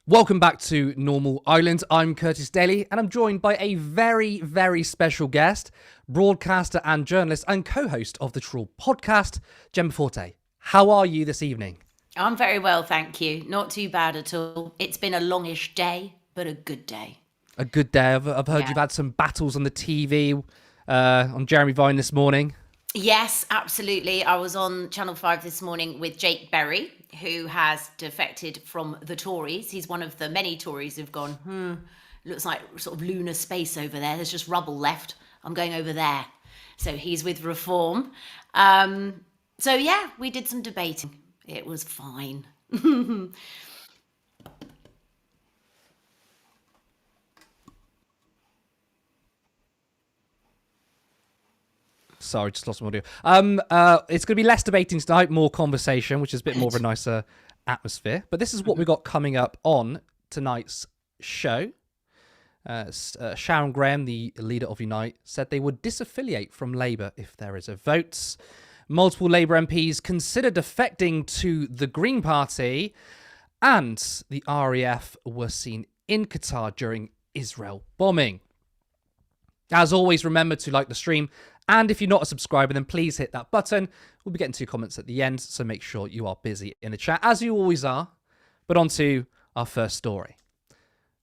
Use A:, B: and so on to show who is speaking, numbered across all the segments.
A: Welcome back to Normal Island. I'm Curtis Daly, and I'm joined by a very, very special guest, broadcaster and journalist and co-host of the Trawl podcast, Jemma Forte. How are you this evening?
B: I'm very well, thank you. Not too bad at all. It's been a longish day, but a good day.
A: A good day. I've heard you've had some battles on the TV, on Jeremy Vine this morning.
B: Yes, absolutely. I was on Channel 5 this morning with Jake Berry, who has defected from the Tories. He's one of the many Tories who've gone, looks like sort of lunar space over there. There's just rubble left. I'm going over there. So he's with Reform. So yeah, we did some debating. It was fine.
A: Sorry, just lost my audio. It's going to be less debating tonight, more conversation, which is a bit more of a nicer atmosphere. But this is what we got coming up on tonight's show. Sharon Graham, the leader of Unite, said they would disaffiliate from Labour if there is a vote. Multiple Labour MPs consider defecting to the Green Party. And the RAF were seen in Qatar during Israel bombing. As always, remember to like the stream. And if you're not a subscriber, then please hit that button. We'll be getting to your comments at the end, so make sure you are busy in the chat, as you always are. But on to our first story.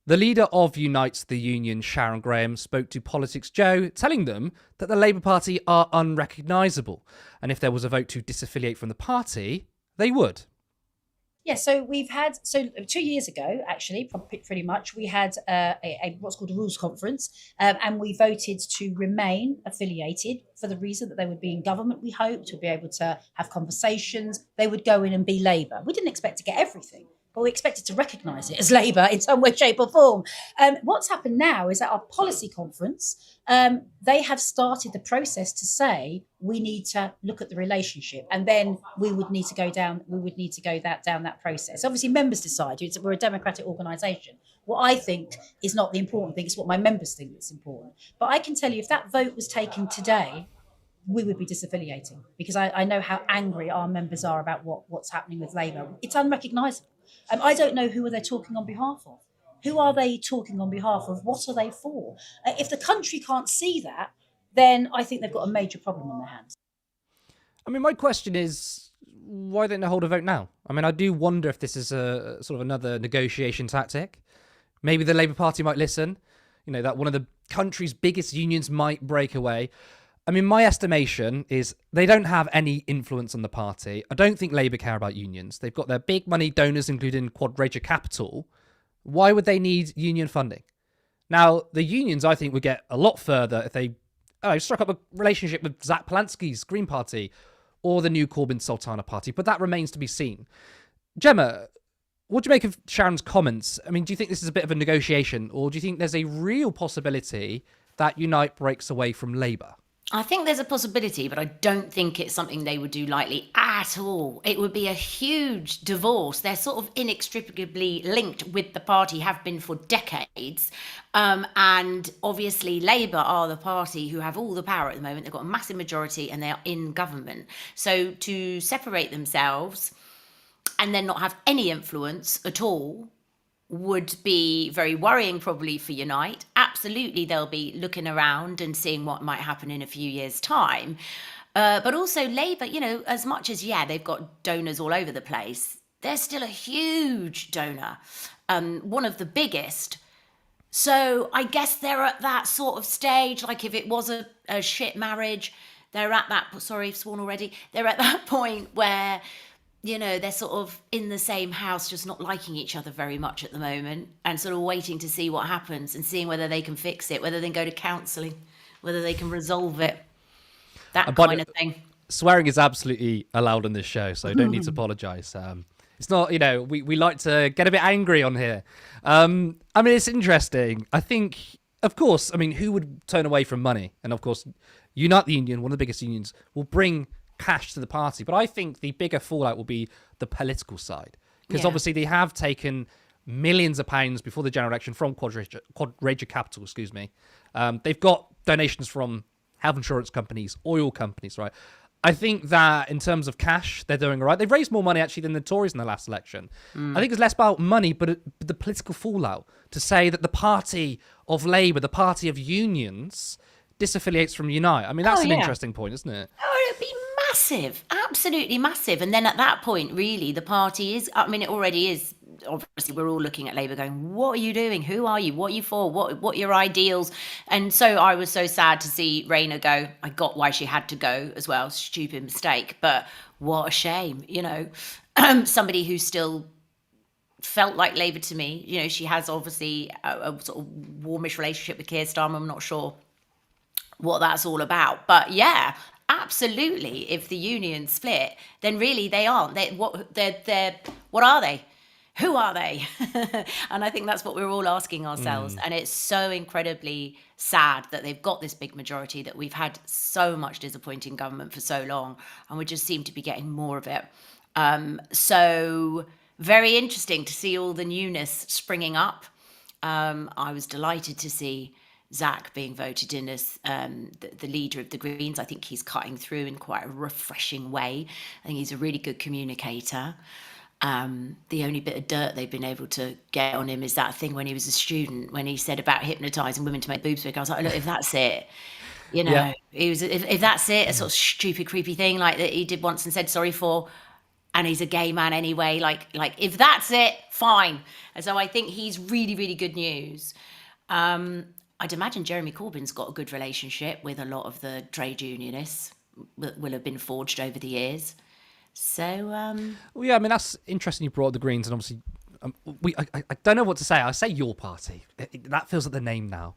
A: The leader of Unite the Union, Sharon Graham, spoke to Politics Joe, telling them that the Labour Party are unrecognisable. And if there was a vote to disaffiliate from the party, they would.
C: Yeah, so 2 years ago, actually, pretty much, we had a what's called a rules conference, and we voted to remain affiliated for the reason that they would be in government, we hoped, to be able to have conversations. They would go in and be Labour. We didn't expect to get everything, but we expected to recognise it as Labour in some way, shape or form. What's happened now is at our policy conference, they have started the process to say we need to look at the relationship, and then we would need to go down that process. Obviously, members decide. We're a democratic organisation. What I think is not the important thing, it's what my members think is important. But I can tell you, if that vote was taken today, we would be disaffiliating, because I know how angry our members are about what's happening with Labour. It's unrecognisable. I don't know who are they talking on behalf of. Who are they talking on behalf of? What are they for? If the country can't see that, then I think they've got a major problem on their hands.
A: I mean, my question is, why don't they hold a vote now? I mean, I do wonder if this is a sort of another negotiation tactic. Maybe the Labour Party might listen. You know, that one of the country's biggest unions might break away. I mean, my estimation is they don't have any influence on the party. I don't think Labour care about unions. They've got their big money donors, including Quadrature Capital. Why would they need union funding? Now, the unions, I think, would get a lot further if they struck up a relationship with Zach Polansky's Green Party or the new Corbyn Sultana Party, but that remains to be seen. Jemma, what do you make of Sharon's comments? I mean, do you think this is a bit of a negotiation, or do you think there's a real possibility that Unite breaks away from Labour?
B: I think there's a possibility, but I don't think it's something they would do lightly at all. It would be a huge divorce. They're sort of inextricably linked with the party, have been for decades. And obviously Labour are the party who have all the power at the moment. They've got a massive majority and they are in government. So to separate themselves and then not have any influence at all would be very worrying, probably, for Unite. Absolutely, they'll be looking around and seeing what might happen in a few years' time. But also Labour, you know, as much as, they've got donors all over the place, they're still a huge donor, one of the biggest. So I guess they're at that sort of stage, like if it was a shit marriage, they're at that, sorry, sworn already, they're at that point where, you know, they're sort of in the same house, just not liking each other very much at the moment, and sort of waiting to see what happens and seeing whether they can fix it, whether they can go to counselling, whether they can resolve it, that kind of thing.
A: Swearing is absolutely allowed on this show, so don't need to apologise. It's not, you know, we like to get a bit angry on here. I mean, it's interesting. I think, of course, I mean, who would turn away from money? And of course, Unite the Union, one of the biggest unions, will bring cash to the party, but I think the bigger fallout will be the political side, because obviously they have taken millions of pounds before the general election from Quadrature Capital, They've got donations from health insurance companies, oil companies, right? I think that in terms of cash, they're doing all right. They've raised more money actually than the Tories in the last election. I think it's less about money, but the political fallout to say that the party of Labour, the party of unions, disaffiliates from Unite. I mean, that's an interesting point, isn't it?
B: Oh, it'd be massive, absolutely massive. And then at that point, really, the party is, I mean, it already is. Obviously, we're all looking at Labour going, what are you doing? Who are you? What are you for? What are your ideals? And so I was so sad to see Rayner go. I got why she had to go as well. Stupid mistake. But what a shame, somebody who still felt like Labour to me. She has obviously a sort of warmish relationship with Keir Starmer. I'm not sure what that's all about. But yeah, absolutely. If the unions split, then really they aren't. What are they? Who are they? And I think that's what we're all asking ourselves. And it's so incredibly sad that they've got this big majority, that we've had so much disappointing government for so long, and we just seem to be getting more of it. So very interesting to see all the newness springing up. I was delighted to see Zach being voted in as the leader of the Greens. I think he's cutting through in quite a refreshing way. I think he's a really good communicator. The only bit of dirt they've been able to get on him is that thing when he was a student, when he said about hypnotising women to make boobs big. I was like, look, if that's it, he was, if that's it, a sort of stupid, creepy thing like that he did once and said sorry for, and he's a gay man anyway, like if that's it, fine. And so I think he's really, really good news. I'd imagine Jeremy Corbyn's got a good relationship with a lot of the trade unionists that will have been forged over the years. So,
A: well, yeah, I mean, that's interesting you brought up the Greens, and obviously, I don't know what to say. I say your party. That feels like the name now,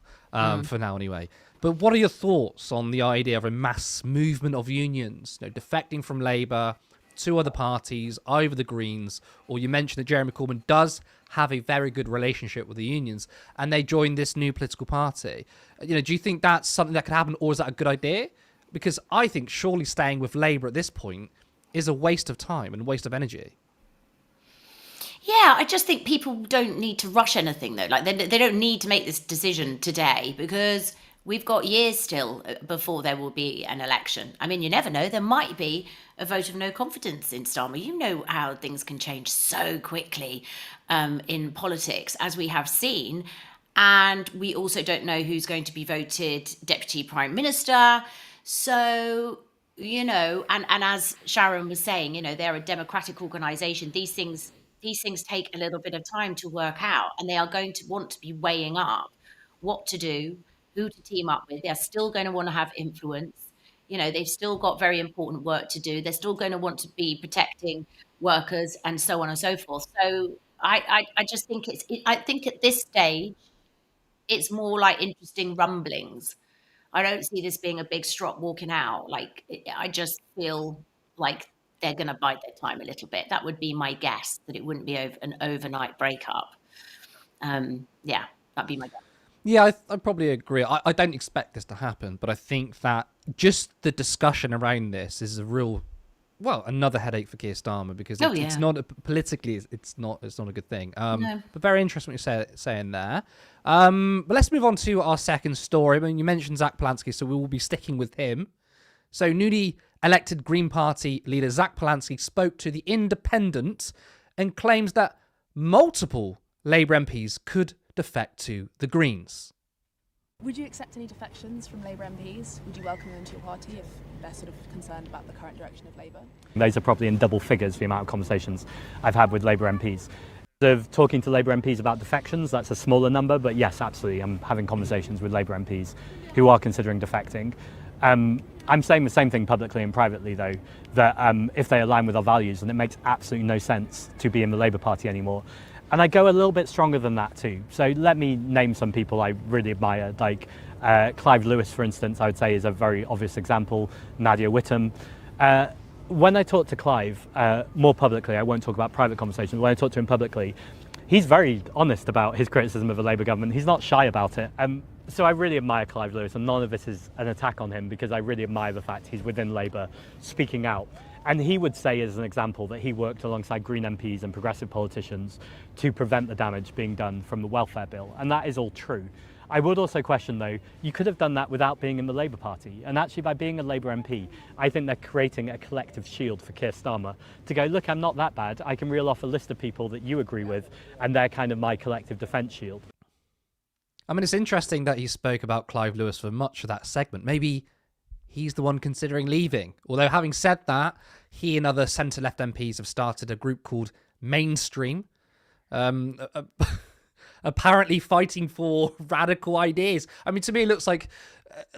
A: for now anyway. But what are your thoughts on the idea of a mass movement of unions, defecting from Labour to other parties, either the Greens, or you mentioned that Jeremy Corbyn does have a very good relationship with the unions, and they join this new political party. Do you think that's something that could happen, or is that a good idea? Because I think surely staying with Labour at this point is a waste of time and waste of energy.
B: Yeah, I just think people don't need to rush anything, though. Like they don't need to make this decision today, because we've got years still before there will be an election. I mean, you never know. There might be a vote of no confidence in Starmer. You know how things can change so quickly in politics, as we have seen. And we also don't know who's going to be voted Deputy Prime Minister. So, and as Sharon was saying, they're a democratic organisation. These things take a little bit of time to work out, and they are going to want to be weighing up what to do, who to team up with. They're still going to want to have influence. They've still got very important work to do. They're still going to want to be protecting workers and so on and so forth. So I just think I think at this stage, it's more like interesting rumblings. I don't see this being a big strop walking out. I just feel like they're going to bide their time a little bit. That would be my guess, that it wouldn't be an overnight breakup. Yeah, that'd be my guess.
A: Yeah, I probably agree. I don't expect this to happen, but I think that just the discussion around this is another headache for Keir Starmer, because it's not politically, it's not a good thing.
B: No.
A: But very interesting what you're saying there. But let's move on to our second story. I mean, you mentioned Zach Polansky, so we will be sticking with him. So newly elected Green Party leader Zach Polansky spoke to The Independent and claims that multiple Labour MPs could defect to the Greens.
D: Would you accept any defections from Labour MPs? Would you welcome them to your party if they're sort of concerned about the current direction of Labour?
E: Those are probably in double figures, the amount of conversations I've had with Labour MPs. Of talking to Labour MPs about defections, that's a smaller number, but yes, absolutely, I'm having conversations with Labour MPs who are considering defecting. I'm saying the same thing publicly and privately, though, that if they align with our values, then it makes absolutely no sense to be in the Labour Party anymore. And I go a little bit stronger than that too. So let me name some people I really admire, like Clive Lewis, for instance, I would say is a very obvious example, Nadia Whittome. When I talk to Clive, more publicly, I won't talk about private conversations, when I talk to him publicly, he's very honest about his criticism of the Labour government. He's not shy about it. So I really admire Clive Lewis, and none of this is an attack on him, because I really admire the fact he's within Labour speaking out. And he would say, as an example, that he worked alongside Green MPs and progressive politicians to prevent the damage being done from the welfare bill. And that is all true. I would also question, though, you could have done that without being in the Labour Party. And actually, by being a Labour MP, I think they're creating a collective shield for Keir Starmer to go, look, I'm not that bad. I can reel off a list of people that you agree with, and they're kind of my collective defence shield.
A: I mean, it's interesting that he spoke about Clive Lewis for much of that segment. Maybe he's the one considering leaving. Although, having said that, he and other centre-left MPs have started a group called Mainstream, apparently fighting for radical ideas. I mean, to me, it looks like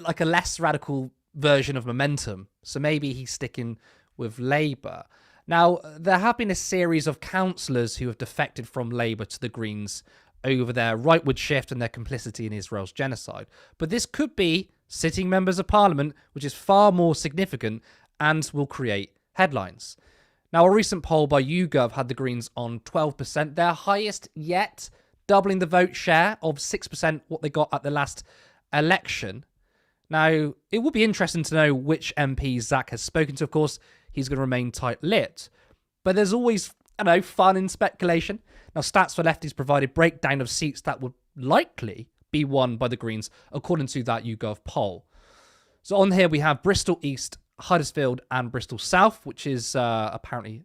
A: a less radical version of Momentum. So maybe he's sticking with Labour. Now, there have been a series of councillors who have defected from Labour to the Greens over their rightward shift and their complicity in Israel's genocide. But this could be sitting members of parliament, which is far more significant and will create headlines. Now, a recent poll by YouGov had the Greens on 12%, their highest yet, doubling the vote share of 6%, what they got at the last election. Now, it will be interesting to know which MPs Zach has spoken to. Of course, he's going to remain tight-lipped. But there's always, fun in speculation. Now, Stats for Lefties provided breakdown of seats that would likely be won by the Greens, according to that YouGov poll. So on here, we have Bristol East, Huddersfield and Bristol South, which is apparently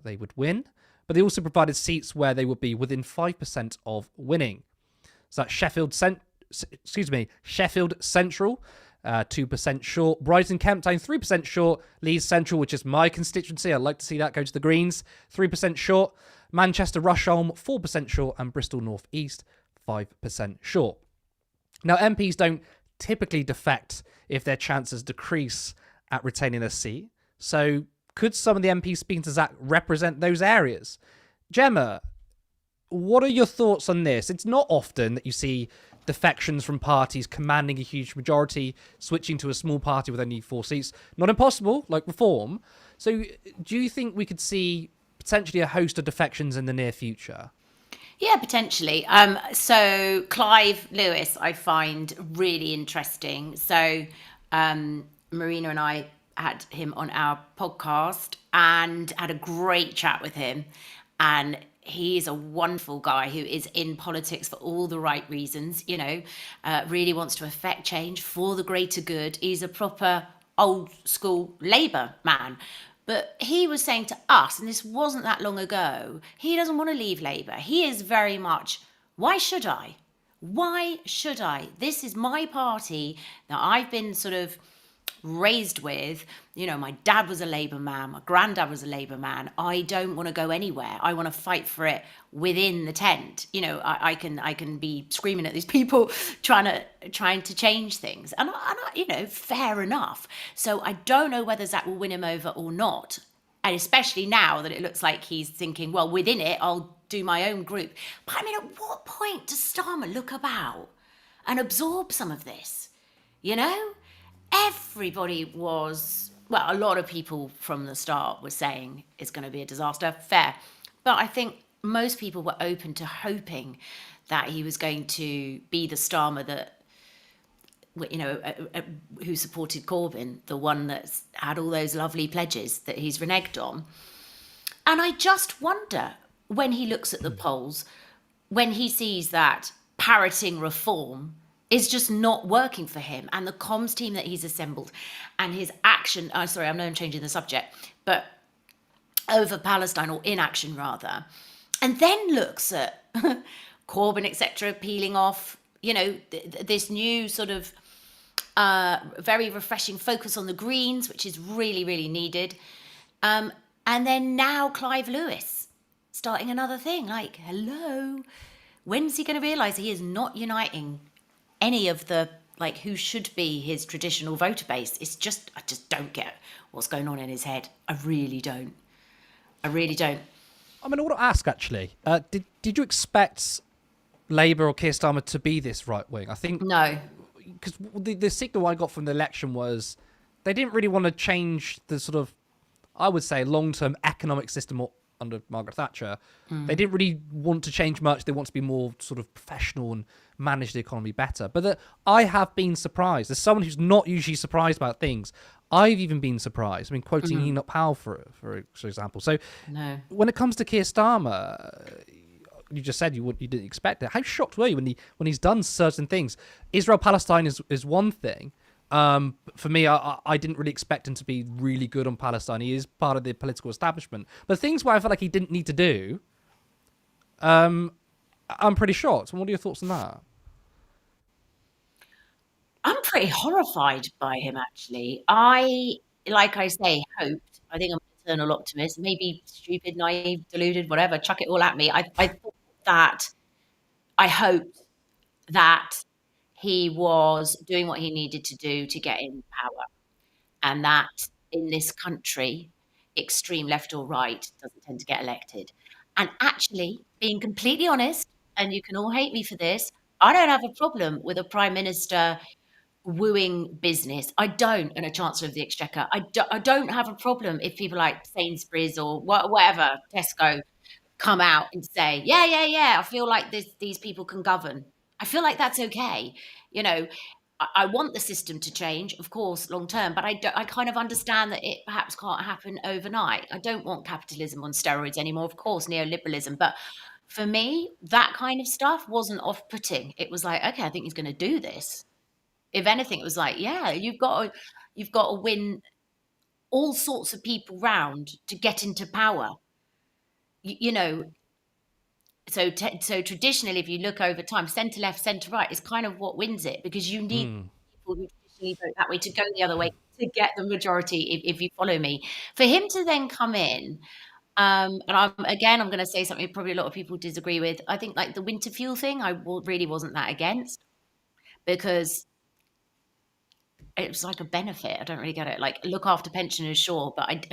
A: they would win. But they also provided seats where they would be within 5% of winning. So that's Sheffield Central, 2% short. Brighton Kemp Town, 3% short. Leeds Central, which is my constituency, I'd like to see that go to the Greens, 3% short. Manchester Rusholme, 4% short. And Bristol North East, 5% short. Now, MPs don't typically defect if their chances decrease at retaining a seat. So could some of the MPs speaking to Zach represent those areas? Jemma, what are your thoughts on this? It's not often that you see defections from parties commanding a huge majority, switching to a small party with only 4 seats. Not impossible, like Reform. So do you think we could see potentially a host of defections in the near future?
B: Yeah, potentially. So Clive Lewis, I find really interesting. So Marina and I had him on our podcast and had a great chat with him. And he's a wonderful guy who is in politics for all the right reasons, really wants to affect change for the greater good. He's a proper old school Labour man. But he was saying to us, and this wasn't that long ago, he doesn't want to leave Labour. He is very much, why should I? Why should I? This is my party that I've been sort of raised with. My dad was a Labour man, my granddad was a Labour man. I don't want to go anywhere. I want to fight for it within the tent. I can be screaming at these people trying to change things, and I, fair enough. So I don't know whether Zach will win him over or not, and especially now that it looks like he's thinking, well, within it I'll do my own group. But I mean, at what point does Starmer look about and absorb some of this? Everybody was, a lot of people from the start were saying it's going to be a disaster. Fair. But I think most people were open to hoping that he was going to be the Starmer that, who supported Corbyn, the one that's had all those lovely pledges that he's reneged on. And I just wonder, when he looks at the polls, when he sees that parroting reform is just not working for him, and the comms team that he's assembled and his action, I know I'm changing the subject, but over Palestine, or inaction rather, and then looks at Corbyn, etc., peeling off, this new sort of very refreshing focus on the Greens, which is really, really needed. And then now Clive Lewis starting another thing, like, hello, when's he going to realise he is not uniting any of the, who should be his traditional voter base? I just don't get what's going on in his head. I really don't. I mean, I want to ask, actually, did you expect Labour or Keir Starmer to be this right-wing? I think... No. Because the signal I got from the election was they didn't really want to change the sort of, I would say, long-term economic system under Margaret Thatcher. They didn't really want to change much. They want to be more sort of professional and manage the economy better. But I have been surprised. As someone who's not usually surprised about things, I've even been surprised. I mean, quoting Enoch Powell, for example. So when it comes to Keir Starmer,
A: you just said you didn't expect it. How shocked were you when he's done certain things? Israel Palestine is one thing. For me, I didn't really expect him to be really good on Palestine. He is part of the political establishment, but things where I felt like he didn't need to do, I'm pretty shocked. What are your thoughts on that?
B: I'm pretty horrified by him, actually. Like I say, hoped. I think I'm an eternal optimist. Maybe stupid, naive, deluded, whatever. Chuck it all at me. I thought that I hoped that he was doing what he needed to do to get in power, and that in this country, extreme left or right doesn't tend to get elected. And actually, being completely honest, and you can all hate me for this, I don't have a problem with a prime minister wooing business. I don't, and a Chancellor of the Exchequer. I don't have a problem if people like Sainsbury's or whatever, Tesco, come out and say, yeah, I feel like these people can govern. I feel like that's okay. You know, I want the system to change, of course, long term, but I kind of understand that it perhaps can't happen overnight. I don't want capitalism on steroids anymore, of course, neoliberalism. But for me, that kind of stuff wasn't off-putting. It was like, okay, I think he's going to do this. If anything, it was like, yeah, you've got to win all sorts of people round to get into power. You know, so traditionally, if you look over time, centre left, centre right is kind of what wins it, because you need people who traditionally vote that way to go the other way to get the majority. If you follow me, for him to then come in, and I'm going to say something probably a lot of people disagree with. I think like the winter fuel thing, really wasn't that against, because it was like a benefit. I don't really get it. Like, look after pensioners, sure, but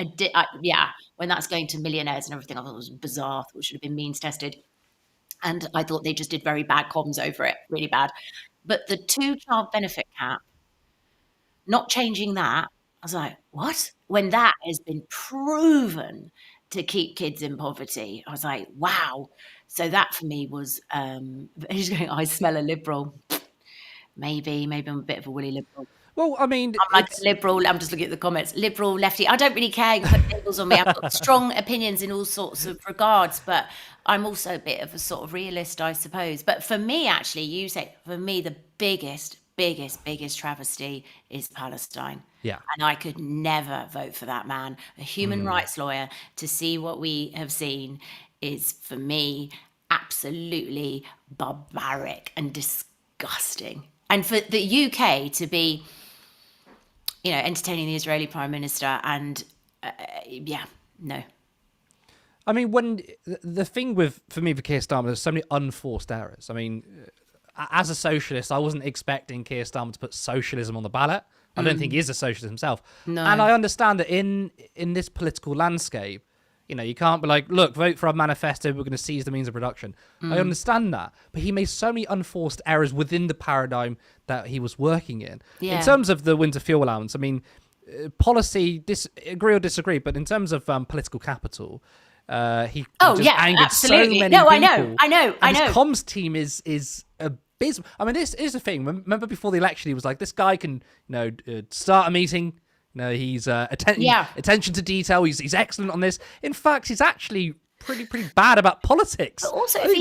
B: yeah, when that's going to millionaires and everything, I thought it was bizarre. I thought it should have been means tested. And I thought they just did very bad comms over it, really bad. But the 2-child benefit cap, not changing that, I was like, what? When that has been proven to keep kids in poverty, I was like, wow. So that for me was, he's going, I smell a liberal. Maybe I'm a bit of a woolly liberal.
A: Well, I mean,
B: I'm like a liberal. I'm just looking at the comments. Liberal, lefty. I don't really care. You can put labels on me. I've got strong opinions in all sorts of regards, but I'm also a bit of a sort of realist, I suppose. But for me, actually, you say, for me, the biggest travesty is Palestine.
A: Yeah.
B: And I could never vote for that man. A human rights lawyer, to see what we have seen is, for me, absolutely barbaric and disgusting. And for the UK to be, entertaining the Israeli Prime Minister and, no.
A: I mean, when the thing with Keir Starmer, there's so many unforced errors. I mean, as a socialist, I wasn't expecting Keir Starmer to put socialism on the ballot. I don't think he is a socialist himself.
B: No.
A: And I understand that in this political landscape, you can't be like, look, vote for our manifesto, we're going to seize the means of production. I understand that. But he made so many unforced errors within the paradigm that he was working in.
B: Yeah.
A: In terms of the winter fuel allowance, I mean, policy, agree or disagree, but in terms of political capital, he just angered
B: absolutely.
A: so many people.
B: I know.
A: His comms team is abysmal. I mean, this is the thing. Remember before the election, he was like, this guy can, start a meeting. He's attention to detail. He's excellent on this. In fact, he's actually pretty bad about politics.
B: But also, if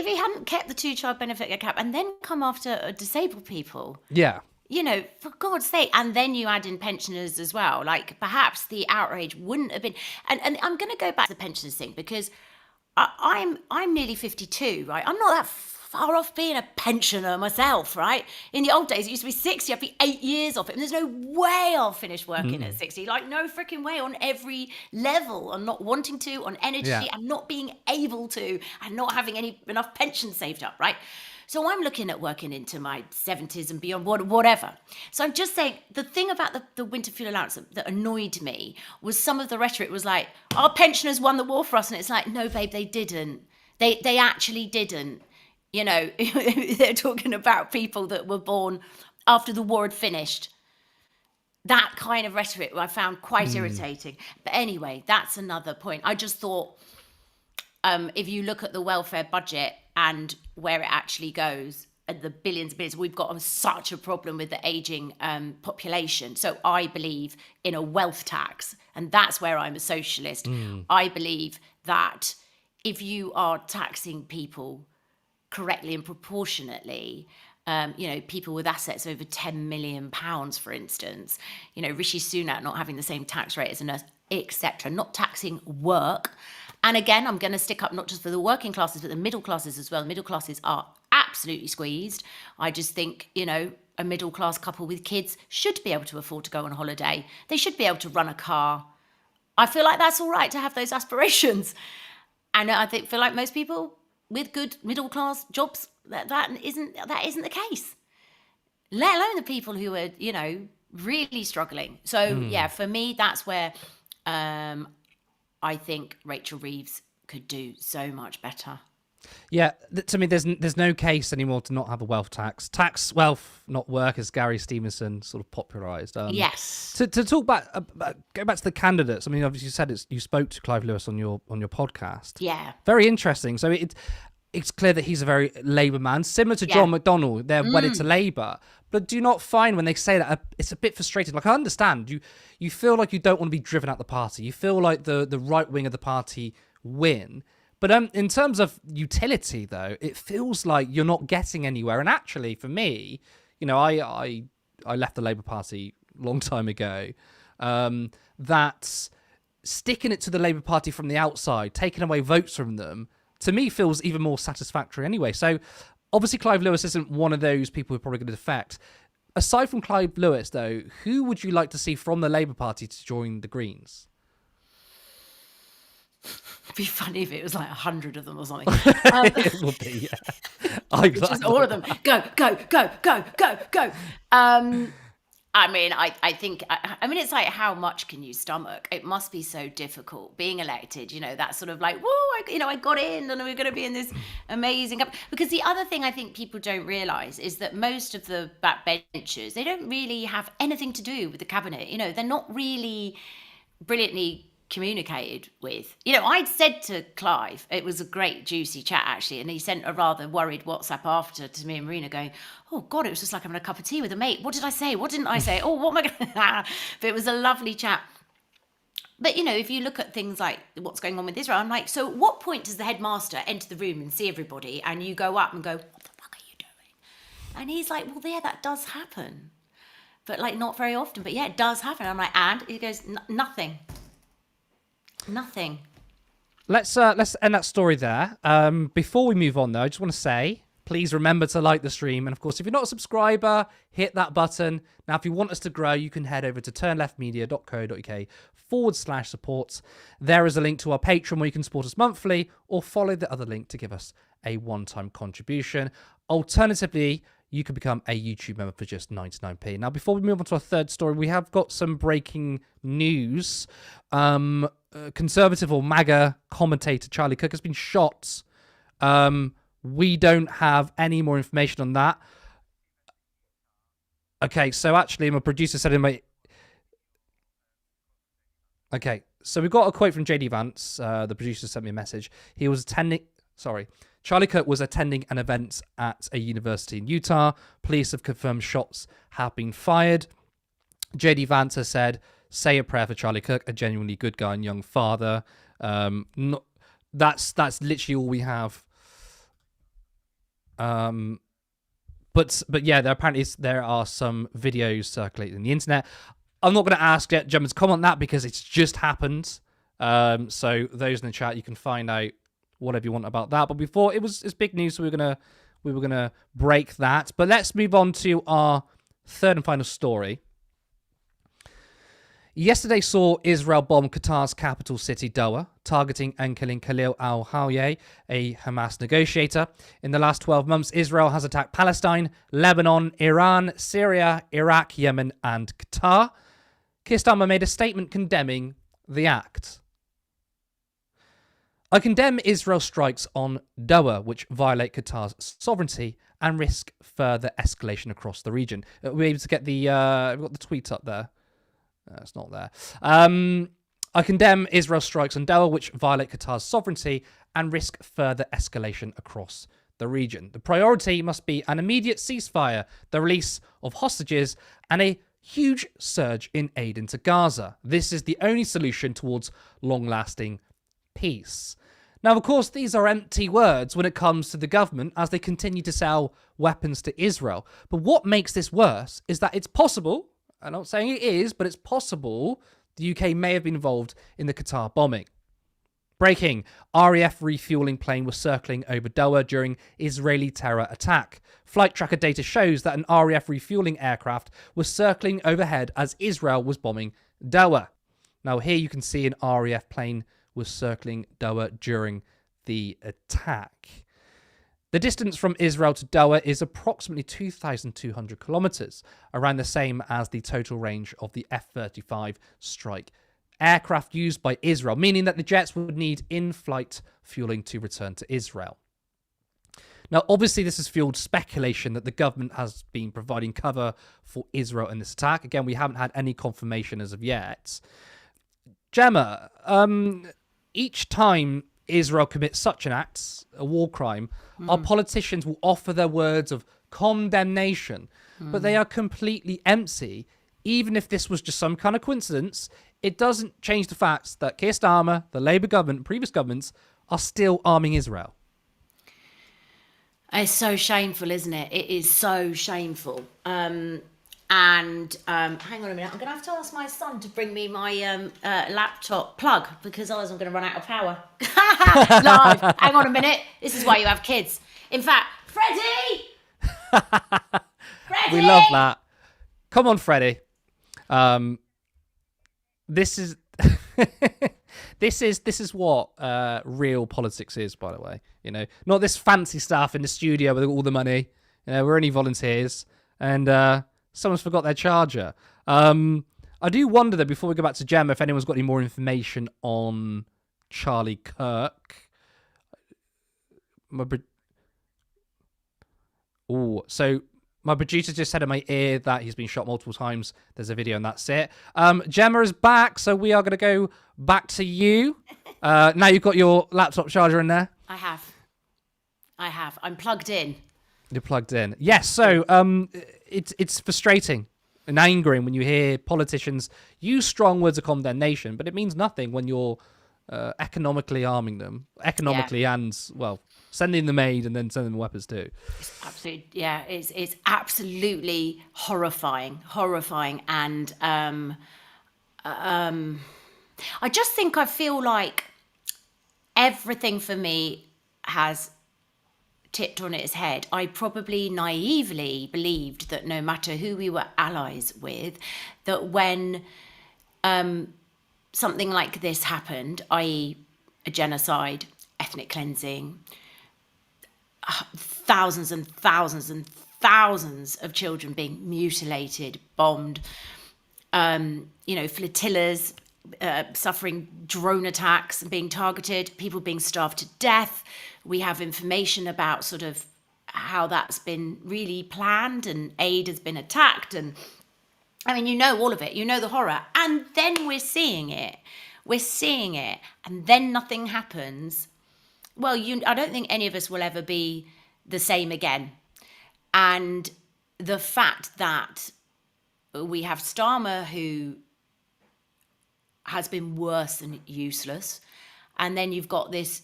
B: he hadn't kept the 2-child benefit cap and then come after disabled people, for God's sake, and then you add in pensioners as well, like perhaps the outrage wouldn't have been. And I'm going to go back to the pensioners thing, because I'm nearly 52, right? I'm not that far off being a pensioner myself, right? In the old days, it used to be 60. I'd be 8 years off it. And there's no way I'll finish working at 60. Like, no freaking way, on every level. And not wanting to, on energy, and not being able to, and not having enough pension saved up, right? So I'm looking at working into my 70s and beyond, whatever. So I'm just saying, the thing about the winter fuel allowance that annoyed me was some of the rhetoric was like, our pensioners won the war for us. And it's like, no, babe, they didn't. They actually didn't. They're talking about people that were born after the war had finished. That kind of rhetoric I found quite irritating. But anyway, that's another point. I just thought, if you look at the welfare budget and where it actually goes, and the billions, we've got such a problem with the aging population. So I believe in a wealth tax, and that's where I'm a socialist. I believe that if you are taxing people correctly and proportionately, people with assets over £10 million, for instance, Rishi Sunak not having the same tax rate as a nurse, etc., not taxing work. And again, I'm going to stick up not just for the working classes, but the middle classes as well. Middle classes are absolutely squeezed. I just think, a middle class couple with kids should be able to afford to go on holiday. They should be able to run a car. I feel like that's all right to have those aspirations. And I feel like most people with good middle class jobs, that isn't the case. Let alone the people who are, really struggling. So yeah, for me, that's where I think Rachel Reeves could do so much better.
A: Yeah, to me, there's no case anymore to not have a wealth tax. Tax wealth, not work, as Gary Stevenson sort of popularised.
B: Yes.
A: To talk go back to the candidates. I mean, obviously, you said you spoke to Clive Lewis on your podcast.
B: Yeah.
A: Very interesting. So it's clear that he's a very Labour man, similar to John McDonnell. They're wedded to Labour. But do you not find when they say that it's a bit frustrating? Like, I understand you feel like you don't want to be driven out the party. You feel like the right wing of the party win. But in terms of utility, though, it feels like you're not getting anywhere. And actually, for me, I left the Labour Party a long time ago. That sticking it to the Labour Party from the outside, taking away votes from them, to me feels even more satisfactory anyway. So obviously Clive Lewis isn't one of those people who are probably going to defect. Aside from Clive Lewis, though, who would you like to see from the Labour Party to join the Greens?
B: It'd be funny if it was like 100 of them or something.
A: It would be, yeah.
B: Just all of them. Go, go, go, go, go, go. I think, it's like, how much can you stomach? It must be so difficult being elected, that sort of like, whoa, I got in and we're going to be in this amazing company. Because the other thing I think people don't realise is that most of the backbenchers, they don't really have anything to do with the cabinet. They're not really brilliantly communicated with. I'd said to Clive, it was a great juicy chat actually, and he sent a rather worried WhatsApp after to me and Marina going, oh God, it was just like having a cup of tea with a mate. What did I say? What didn't I say? Oh, what am I going to... But it was a lovely chat. But, if you look at things like what's going on with Israel, I'm like, so at what point does the headmaster enter the room and see everybody and you go up and go, what the fuck are you doing? And he's like, well, yeah, that does happen. But like not very often. But yeah, it does happen. I'm like, and? He goes, nothing. Nothing.
A: Let's end that story there. Before we move on, though, I just want to say, please remember to like the stream. And, of course, if you're not a subscriber, hit that button. Now, if you want us to grow, you can head over to turnleftmedia.co.uk/support. There is a link to our Patreon where you can support us monthly, or follow the other link to give us a one-time contribution. Alternatively, you can become a YouTube member for just 99p. Now, before we move on to our third story, we have got some breaking news. Conservative or MAGA commentator Charlie Cook has been shot. We don't have any more information on that. Okay, so actually my producer said in my... Okay, so we've got a quote from JD Vance. The producer sent me a message. He was attending... Sorry. Charlie Cook was attending an event at a university in Utah. Police have confirmed shots have been fired. JD Vance has said, say a prayer for Charlie Cook, a genuinely good guy and young father. That's literally all we have. But yeah, there are some videos circulating on the internet. I'm not going to ask Jemma to comment on that because it's just happened. So those in the chat, you can find out whatever you want about that. But before, it's big news, so we were gonna break that. But let's move on to our third and final story. Yesterday saw Israel bomb Qatar's capital city, Doha, targeting and killing Khalil al-Hayya, a Hamas negotiator. In the last 12 months, Israel has attacked Palestine, Lebanon, Iran, Syria, Iraq, Yemen, and Qatar. Keir Starmer made a statement condemning the act. I condemn Israel's strikes on Doha, which violate Qatar's sovereignty and risk further escalation across the region. We're able to get we've got the tweet up there. It's not there. I condemn Israel's strikes on Daly, which violate Qatar's sovereignty and risk further escalation across the region. The priority must be an immediate ceasefire, the release of hostages, and a huge surge in aid into Gaza. This is the only solution towards long-lasting peace. Now, of course, these are empty words when it comes to the government as they continue to sell weapons to Israel. But what makes this worse is that it's possible, I'm not saying it is, but it's possible the UK may have been involved in the Qatar bombing. Breaking, RAF refueling plane was circling over Doha during Israeli terror attack. Flight tracker data shows that an RAF refueling aircraft was circling overhead as Israel was bombing Doha. Now here you can see an RAF plane was circling Doha during the attack. The distance from Israel to Doha is approximately 2,200 kilometers, around the same as the total range of the F-35 strike aircraft used by Israel, meaning that the jets would need in-flight fueling to return to Israel. Now, obviously, this has fueled speculation that the government has been providing cover for Israel in this attack. Again, we haven't had any confirmation as of yet. Jemma, each time Israel commits such an act, a war crime, our politicians will offer their words of condemnation, but they are completely empty. Even if this was just some kind of coincidence, it doesn't change the fact that Keir Starmer, the Labour government, previous governments, are still arming Israel.
B: It's so shameful, isn't it? It is so shameful. Hang on a minute. I'm going to have to ask my son to bring me my laptop plug because otherwise I'm going to run out of power. Live. Hang on a minute. This is why you have kids. In fact, Freddie! Freddie!
A: We love that. Come on, Freddie. This is this is what real politics is, by the way. You know, not this fancy stuff in the studio with all the money. You know, we're only volunteers, and someone's forgot their charger. I do wonder though, before we go back to Jemma, if anyone's got any more information on Charlie Kirk. So my producer just said in my ear that he's been shot multiple times. There's a video and that's it. Jemma is back, so we are going to go back to you. Now you've got your laptop charger in there.
B: I have. I'm plugged in.
A: You're plugged in. Yes, so it's frustrating and angering when you hear politicians use strong words of condemnation, but it means nothing when you're economically arming them. And, well, sending them aid and then sending them weapons too.
B: It's absolutely horrifying, and I just think I feel like everything for me has tipped on its head. I probably naively believed that no matter who we were allies with, that when something like this happened, i.e. a genocide, ethnic cleansing, thousands and thousands and thousands of children being mutilated, bombed, flotillas suffering drone attacks and being targeted, people being starved to death. We have information about sort of how that's been really planned and aid has been attacked. And I mean, you know all of it, you know the horror. And then we're seeing it. And then nothing happens. Well, I don't think any of us will ever be the same again. And the fact that we have Starmer, who has been worse than useless, and then you've got this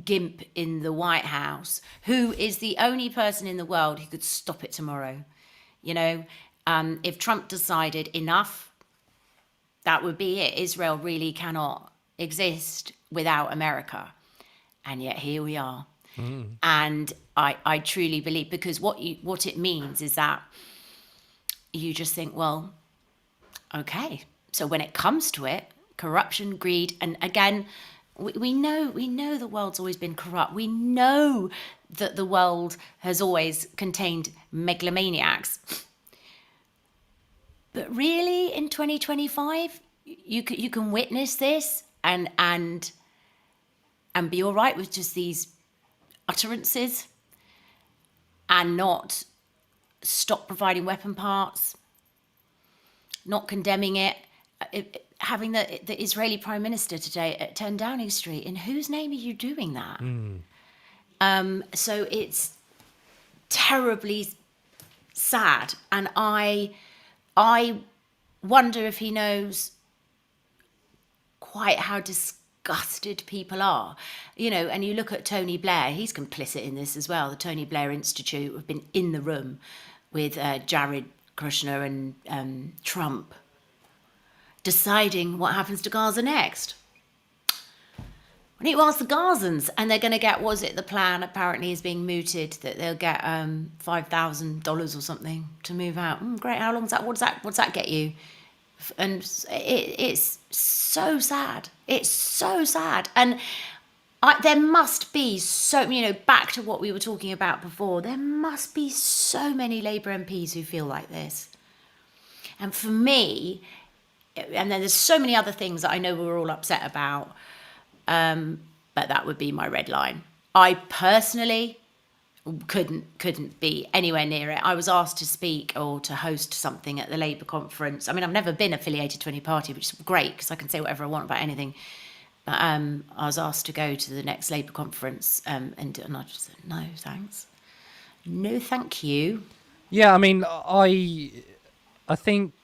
B: gimp in the White House, who is the only person in the world who could stop it tomorrow. You know, if Trump decided enough, that would be it. Israel really cannot exist without America. And yet here we are. And I truly believe, because what it means is that you just think, well, okay. So when it comes to it, corruption, greed, and again, we know the world's always been corrupt. We know that the world has always contained megalomaniacs. But really, in 2025, you can witness this and be all right with just these utterances and not stop providing weapon parts, not condemning it. Having the Israeli Prime Minister today at 10 Downing Street, in whose name are you doing that? So it's terribly sad, and I wonder if he knows quite how disgusting disgusted people are. And you look at Tony Blair, he's complicit in this as well. The Tony Blair Institute have been in the room with Jared Kushner and Trump deciding what happens to Gaza next. I need to ask the Gazans, and they're going to get, the plan apparently is being mooted that they'll get $5,000 or something to move out. Great, how long is that? What's that get you? And it's so sad. It's so sad. And there must be back to what we were talking about before, there must be so many Labour MPs who feel like this. And for me, and then there's so many other things that I know we're all upset about, but that would be my red line. I personally couldn't be anywhere near it. I was asked to speak or to host something at the Labour conference. I mean, I've never been affiliated to any party, which is great because I can say whatever I want about anything. But I was asked to go to the next Labour conference, and I just said, no, thanks. No, thank you.
A: Yeah, I mean, I think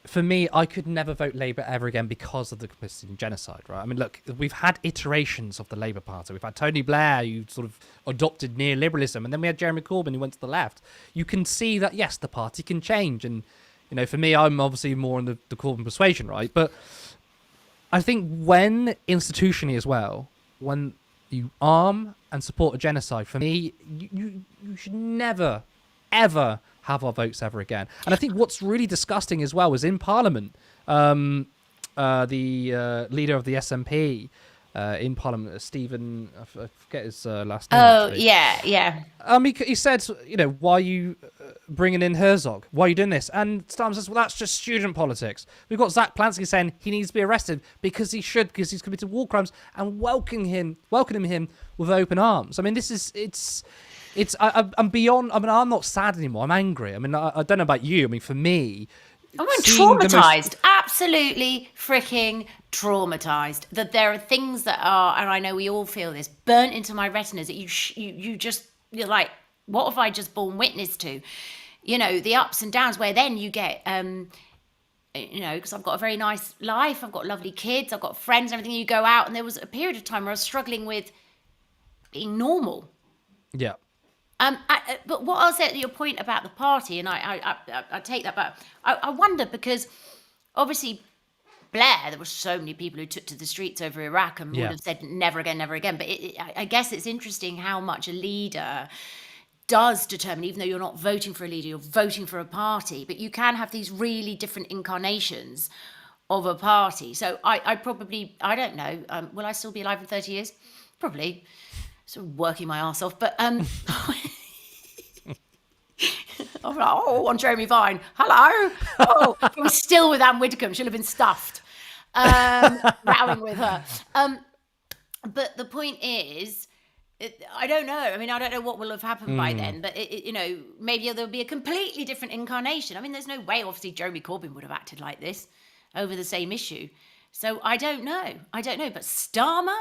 A: for me, I could never vote Labour ever again because of the complicity in genocide, right? I mean, look, we've had iterations of the Labour Party. We've had Tony Blair, who sort of adopted neoliberalism, and then we had Jeremy Corbyn, who went to the left. You can see that, yes, the party can change. And, for me, I'm obviously more on the Corbyn persuasion, right? But I think when institutionally as well, when you arm and support a genocide, for me, you should never, ever have our votes ever again. And I think what's really disgusting as well was in Parliament, the leader of the SNP in Parliament, Stephen, I forget his last name.
B: Oh,
A: actually.
B: yeah.
A: He said, why are you bringing in Herzog? Why are you doing this? And Starmer says, well, that's just student politics. We've got Zach Plansky saying he needs to be arrested because he should, because he's committed war crimes, and welcoming him with open arms. I mean, I'm beyond. I mean, I'm not sad anymore. I'm angry. I mean, I don't know about you. I mean, for me,
B: I'm traumatized. Absolutely freaking traumatized. That there are things that are, and I know we all feel this, burnt into my retinas that you're like, what have I just borne witness to? The ups and downs where then you get, because I've got a very nice life. I've got lovely kids. I've got friends and everything. You go out, and there was a period of time where I was struggling with being normal.
A: Yeah.
B: But what I'll say to your point about the party, and I take that, but I wonder because obviously Blair, there were so many people who took to the streets over Iraq and would have said never again, never again. But I guess it's interesting how much a leader does determine, even though you're not voting for a leader, you're voting for a party, but you can have these really different incarnations of a party. So I don't know, will I still be alive in 30 years? Probably. Sort of working my ass off, but I'm like, on Jeremy Vine, hello. Oh, he was still with Anne Widdecombe. She'll have been stuffed, rowing with her. But the point is, I don't know. I mean, I don't know what will have happened by then, but maybe there'll be a completely different incarnation. I mean, there's no way, obviously, Jeremy Corbyn would have acted like this over the same issue. So I don't know. But Starmer,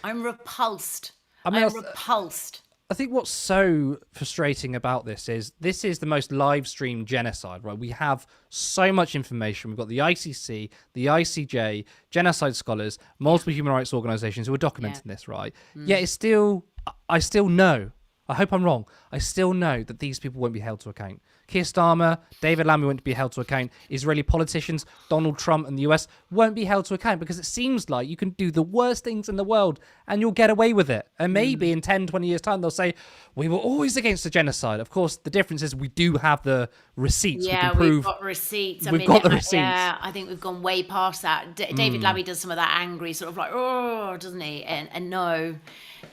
B: I'm repulsed. I'm repulsed.
A: I think what's so frustrating about this is the most live streamed genocide, right? We have so much information. We've got the ICC, the ICJ, genocide scholars, multiple human rights organizations who are documenting this, right? Yet I still know, I hope I'm wrong, I still know that these people won't be held to account. Keir Starmer, David Lammy won't be held to account. Israeli politicians, Donald Trump and the US won't be held to account because it seems like you can do the worst things in the world and you'll get away with it. And maybe in 10, 20 years' time, they'll say, we were always against the genocide. Of course, the difference is we do have the receipts.
B: Yeah, we've got receipts.
A: We've got the receipts.
B: Yeah, I think we've gone way past that. David Lammy does some of that angry sort of like, oh, doesn't he? And no,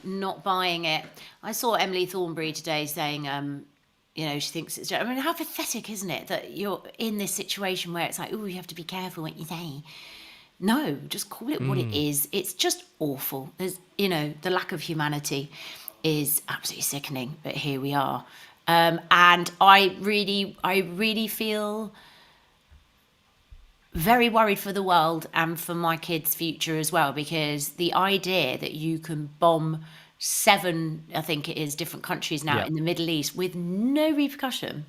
B: not buying it. I saw Emily Thornberry today saying, she thinks it's... I mean, how pathetic, isn't it, that you're in this situation where it's like, oh, you have to be careful what you say. No, just call it what it is. It's just awful. There's, the lack of humanity is absolutely sickening, but here we are. And I really feel very worried for the world and for my kids' future as well, because the idea that you can bomb 7, I think it is, different countries now in the Middle East with no repercussion,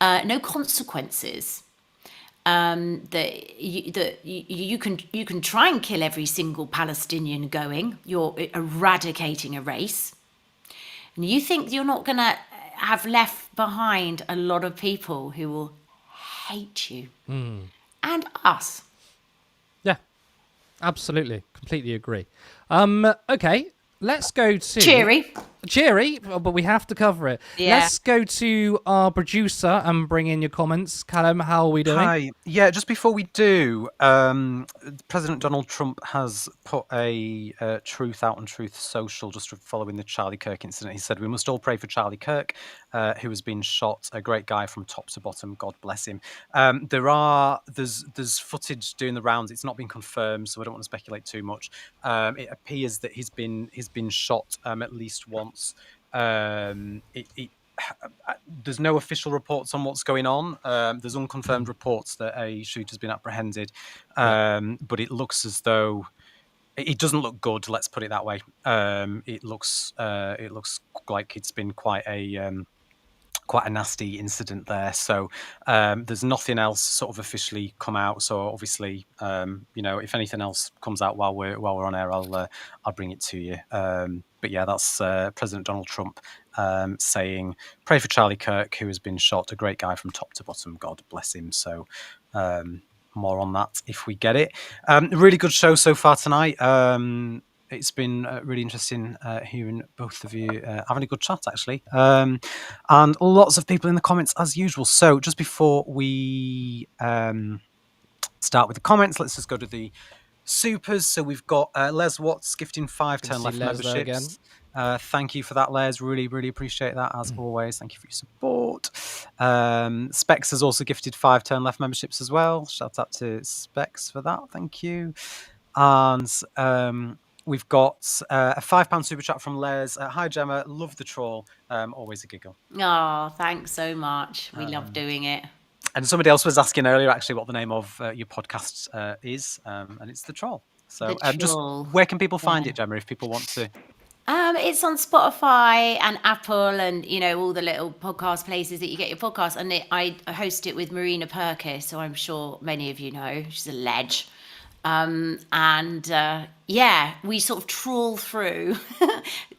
B: no consequences, you can try and kill every single Palestinian going. You're eradicating a race, and you think you're not going to have left behind a lot of people who will hate you and us.
A: Yeah, absolutely. Completely agree. Okay, let's go to... Cheery, but we have to cover it.
B: Yeah.
A: Let's go to our producer and bring in your comments. Callum, how are we doing?
F: Hi. Yeah, just before we do, President Donald Trump has put a truth out on Truth Social just following the Charlie Kirk incident. He said, "We must all pray for Charlie Kirk, who has been shot. A great guy from top to bottom. God bless him." There's footage doing the rounds. It's not been confirmed, so I don't want to speculate too much. It appears that he's been shot at least once. There's no official reports on what's going on. There's unconfirmed reports that a shooter's been apprehended, but it looks as though it doesn't look good. Let's put it that way. It looks like it's been quite a nasty incident there. So there's nothing else sort of officially come out. So obviously, if anything else comes out while we're on air, I'll bring it to you. But yeah, that's President Donald Trump saying, "Pray for Charlie Kirk, who has been shot. A great guy from top to bottom. God bless him." So more on that if we get it. Really good show so far tonight. It's been really interesting hearing both of you having a good chat, actually. And lots of people in the comments, as usual. So just before we start with the comments, let's just go to the supers. So we've got Les Watts gifting 5 turn left memberships. Thank you for that, Les. Really, really appreciate that, as always. Thank you for your support. Specs has also gifted 5 turn left memberships as well. Shout out to Specs for that. Thank you. And we've got a £5 super chat from Les. Hi, Jemma. Love the troll. Always a giggle.
B: Oh, thanks so much. We love doing it.
F: And somebody else was asking earlier, actually, what the name of your podcast is, and it's The Troll. So just where can people find it, Jemma, if people want to?
B: It's on Spotify and Apple and, all the little podcast places that you get your podcasts. And I host it with Marina Perkis, so I'm sure many of you know. She's a ledge. We sort of trawl through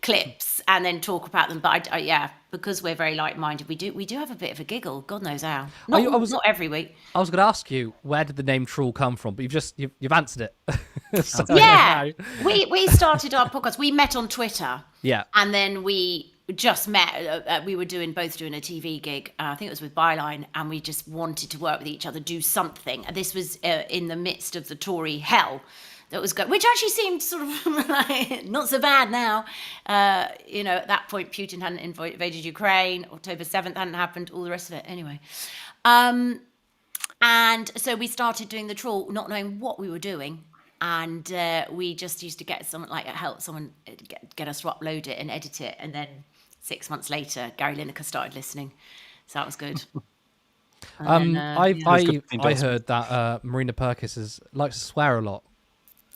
B: clips and then talk about them. But because we're very like-minded, we do have a bit of a giggle. God knows how. Not every week.
A: I was going to ask you, where did the name Troll come from? But you've answered it.
B: So, we started our podcast. We met on Twitter. Yeah, and then we just met. We were both doing a TV gig. I think it was with Byline, and we just wanted to work with each other, do something. This was in the midst of the Tory hell that was going, which actually seemed sort of like not so bad now. At that point, Putin hadn't invaded Ukraine. October 7th hadn't happened. All the rest of it, anyway. And so we started doing the Troll, not knowing what we were doing. And we just used to get someone get us to upload it and edit it, and then 6 months later, Gary Lineker started listening, so that was good.
A: I heard that Marina Perkis likes to swear a lot,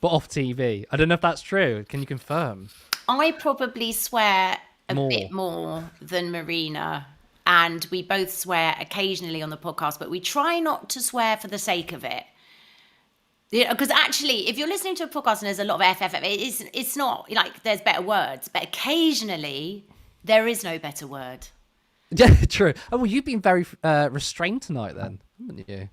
A: but off TV. I don't know if that's true. Can you confirm?
B: I probably swear a bit more than Marina, and we both swear occasionally on the podcast, but we try not to swear for the sake of it. Because actually, if you're listening to a podcast and there's a lot of FFF, it's not like there's better words, but occasionally there is no better word.
A: Yeah, true. Oh, well, you've been very restrained tonight then, haven't you?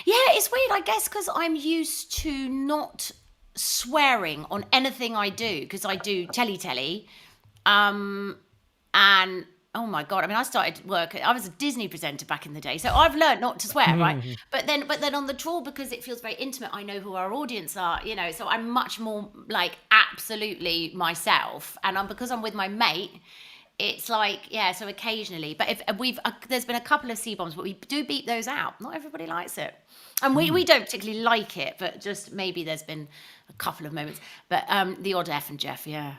B: Yeah, it's weird, I guess, because I'm used to not swearing on anything I do, because I do telly, and oh my God, I mean, I started work, I was a Disney presenter back in the day, so I've learned not to swear, right? But then on the Troll, because it feels very intimate, I know who our audience are, so I'm much more like absolutely myself, and because I'm with my mate, it's like, so occasionally, but if there's been a couple of C-bombs, but we do beep those out. Not everybody likes it. And we don't particularly like it, but just maybe there's been a couple of moments. But the odd F and Jeff, yeah.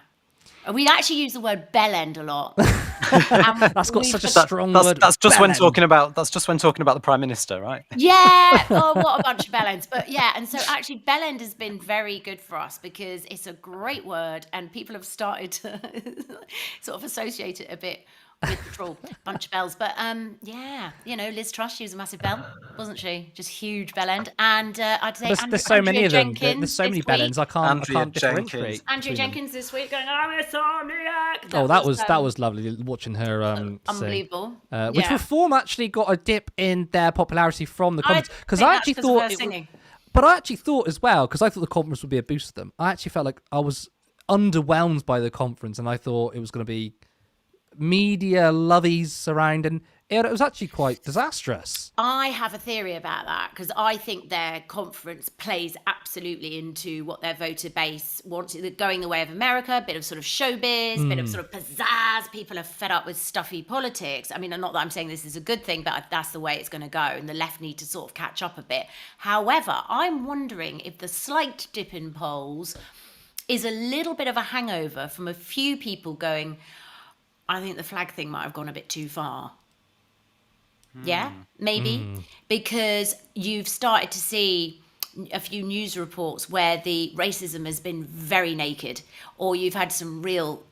B: We actually use the word bellend a lot.
A: That's got such a strong word.
F: That's just when talking about the Prime Minister, right?
B: Yeah. Oh, what a bunch of bellends. But yeah, and so actually bellend has been very good for us because it's a great word and people have started to sort of associate it a bit withdrawal, bunch of bells. But yeah, Liz Truss, she was a massive bell, wasn't she? Just huge bell end. And I'd say
A: There's so many
B: Andrea
A: of them.
B: Jenkins
A: There's so
B: this
A: many
B: week.
A: bellends. I
F: Andrea
A: can't
F: Jenkins.
A: differentiate.
B: Andrea
A: between them.
B: Jenkins this week going, I'm a Insomniac.
A: That was lovely watching her sing.
B: unbelievable.
A: Which
B: Yeah.
A: Reform actually got a dip in their popularity from the conference, because
B: think
A: I
B: that's
A: actually
B: 'cause of
A: thought
B: her
A: it was,
B: singing.
A: but I actually thought as well, because I thought the conference would be a boost to them. I actually felt like I was underwhelmed by the conference, and I thought it was going to be media lovies around, and it was actually quite disastrous.
B: I have a theory about that because I think their conference plays absolutely into what their voter base wants. They're going the way of America, a bit of sort of showbiz, bit of sort of pizzazz. People are fed up with stuffy politics. I mean, not that I'm saying this is a good thing, but that's the way it's going to go, and the left need to sort of catch up a bit. However, I'm wondering if the slight dip in polls is a little bit of a hangover from a few people going, I think the flag thing might have gone a bit too far. Yeah, maybe. Because you've started to see a few news reports where the racism has been very naked, or you've had some real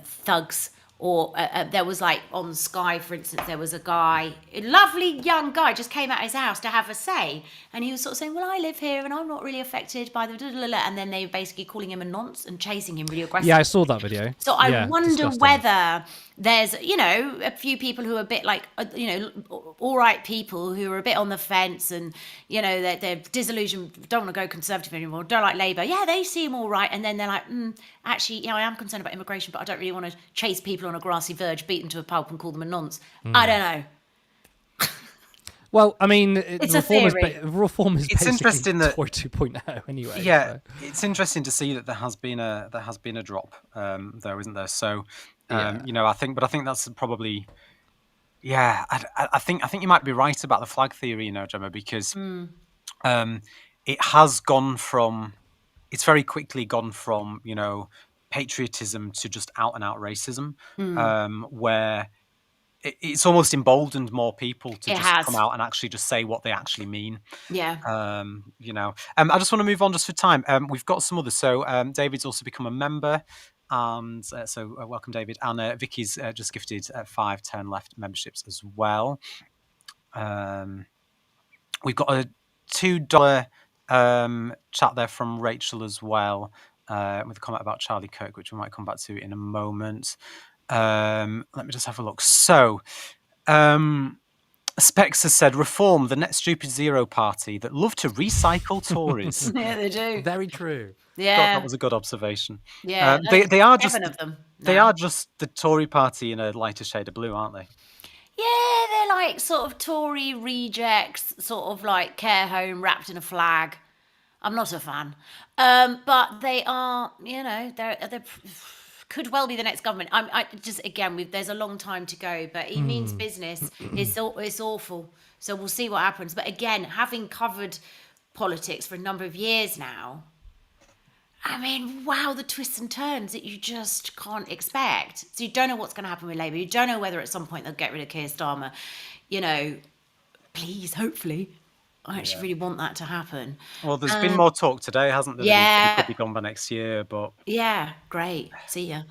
B: thugs, or there was like on Sky, for instance, there was a guy, a lovely young guy, just came out his house to have a say, and he was sort of saying, well, I live here and I'm not really affected by the and then they were basically calling him a nonce and chasing him really aggressively.
A: Yeah, I saw that video.
B: So I
A: Yeah,
B: wonder
A: disgusting.
B: whether there's, a few people who are a bit like, all right people who are a bit on the fence and, they're disillusioned, don't want to go Conservative anymore, don't like Labour. Yeah, they seem all right. And then they're like, actually, I am concerned about immigration, but I don't really want to chase people on a grassy verge, beat them to a pulp and call them a nonce. I don't know.
A: Well, I mean,
B: It's a
A: reform
B: theory.
A: reform is
F: It's
A: basically
F: interesting that-
A: Tory 2.0 anyway.
F: Yeah,
A: so.
F: it's interesting to see that there has been a drop, though, isn't there? So, I think that's probably, yeah. I think you might be right about the flag theory, Gemma, because it has gone from, it's very quickly gone from patriotism to just out and out racism, where it's almost emboldened more people to come out and actually just say what they actually mean.
B: Yeah.
F: I just want to move on just for time. We've got some others. So David's also become a member, and so welcome, David. And Vicky's just gifted 5 turn left memberships as well. We've got a $2 chat there from Rachel as well, with a comment about Charlie Kirk, which we might come back to in a moment. Let me just have a look. So, Specs has said, reform the net stupid zero party that love to recycle Tories.
B: Yeah, they do.
A: Very true.
B: Yeah.
F: That was a good observation.
B: Yeah.
F: They are just
B: 7 of them.
F: they
B: now.
F: are just the Tory party in a lighter shade of blue, aren't they?
B: Yeah, they're like sort of Tory rejects, sort of like care home wrapped in a flag. I'm not a fan. But they are, they're could well be the next government. I just, again, there's a long time to go, but he means business. It's awful. So we'll see what happens. But again, having covered politics for a number of years now, I mean, wow, the twists and turns that you just can't expect. So you don't know what's going to happen with Labour. You don't know whether at some point they'll get rid of Keir Starmer. Please, hopefully. I actually really want that to happen.
F: Well, there's been more talk today, hasn't there?
B: Yeah.
F: He could be gone by next year, but
B: Yeah, great. See ya.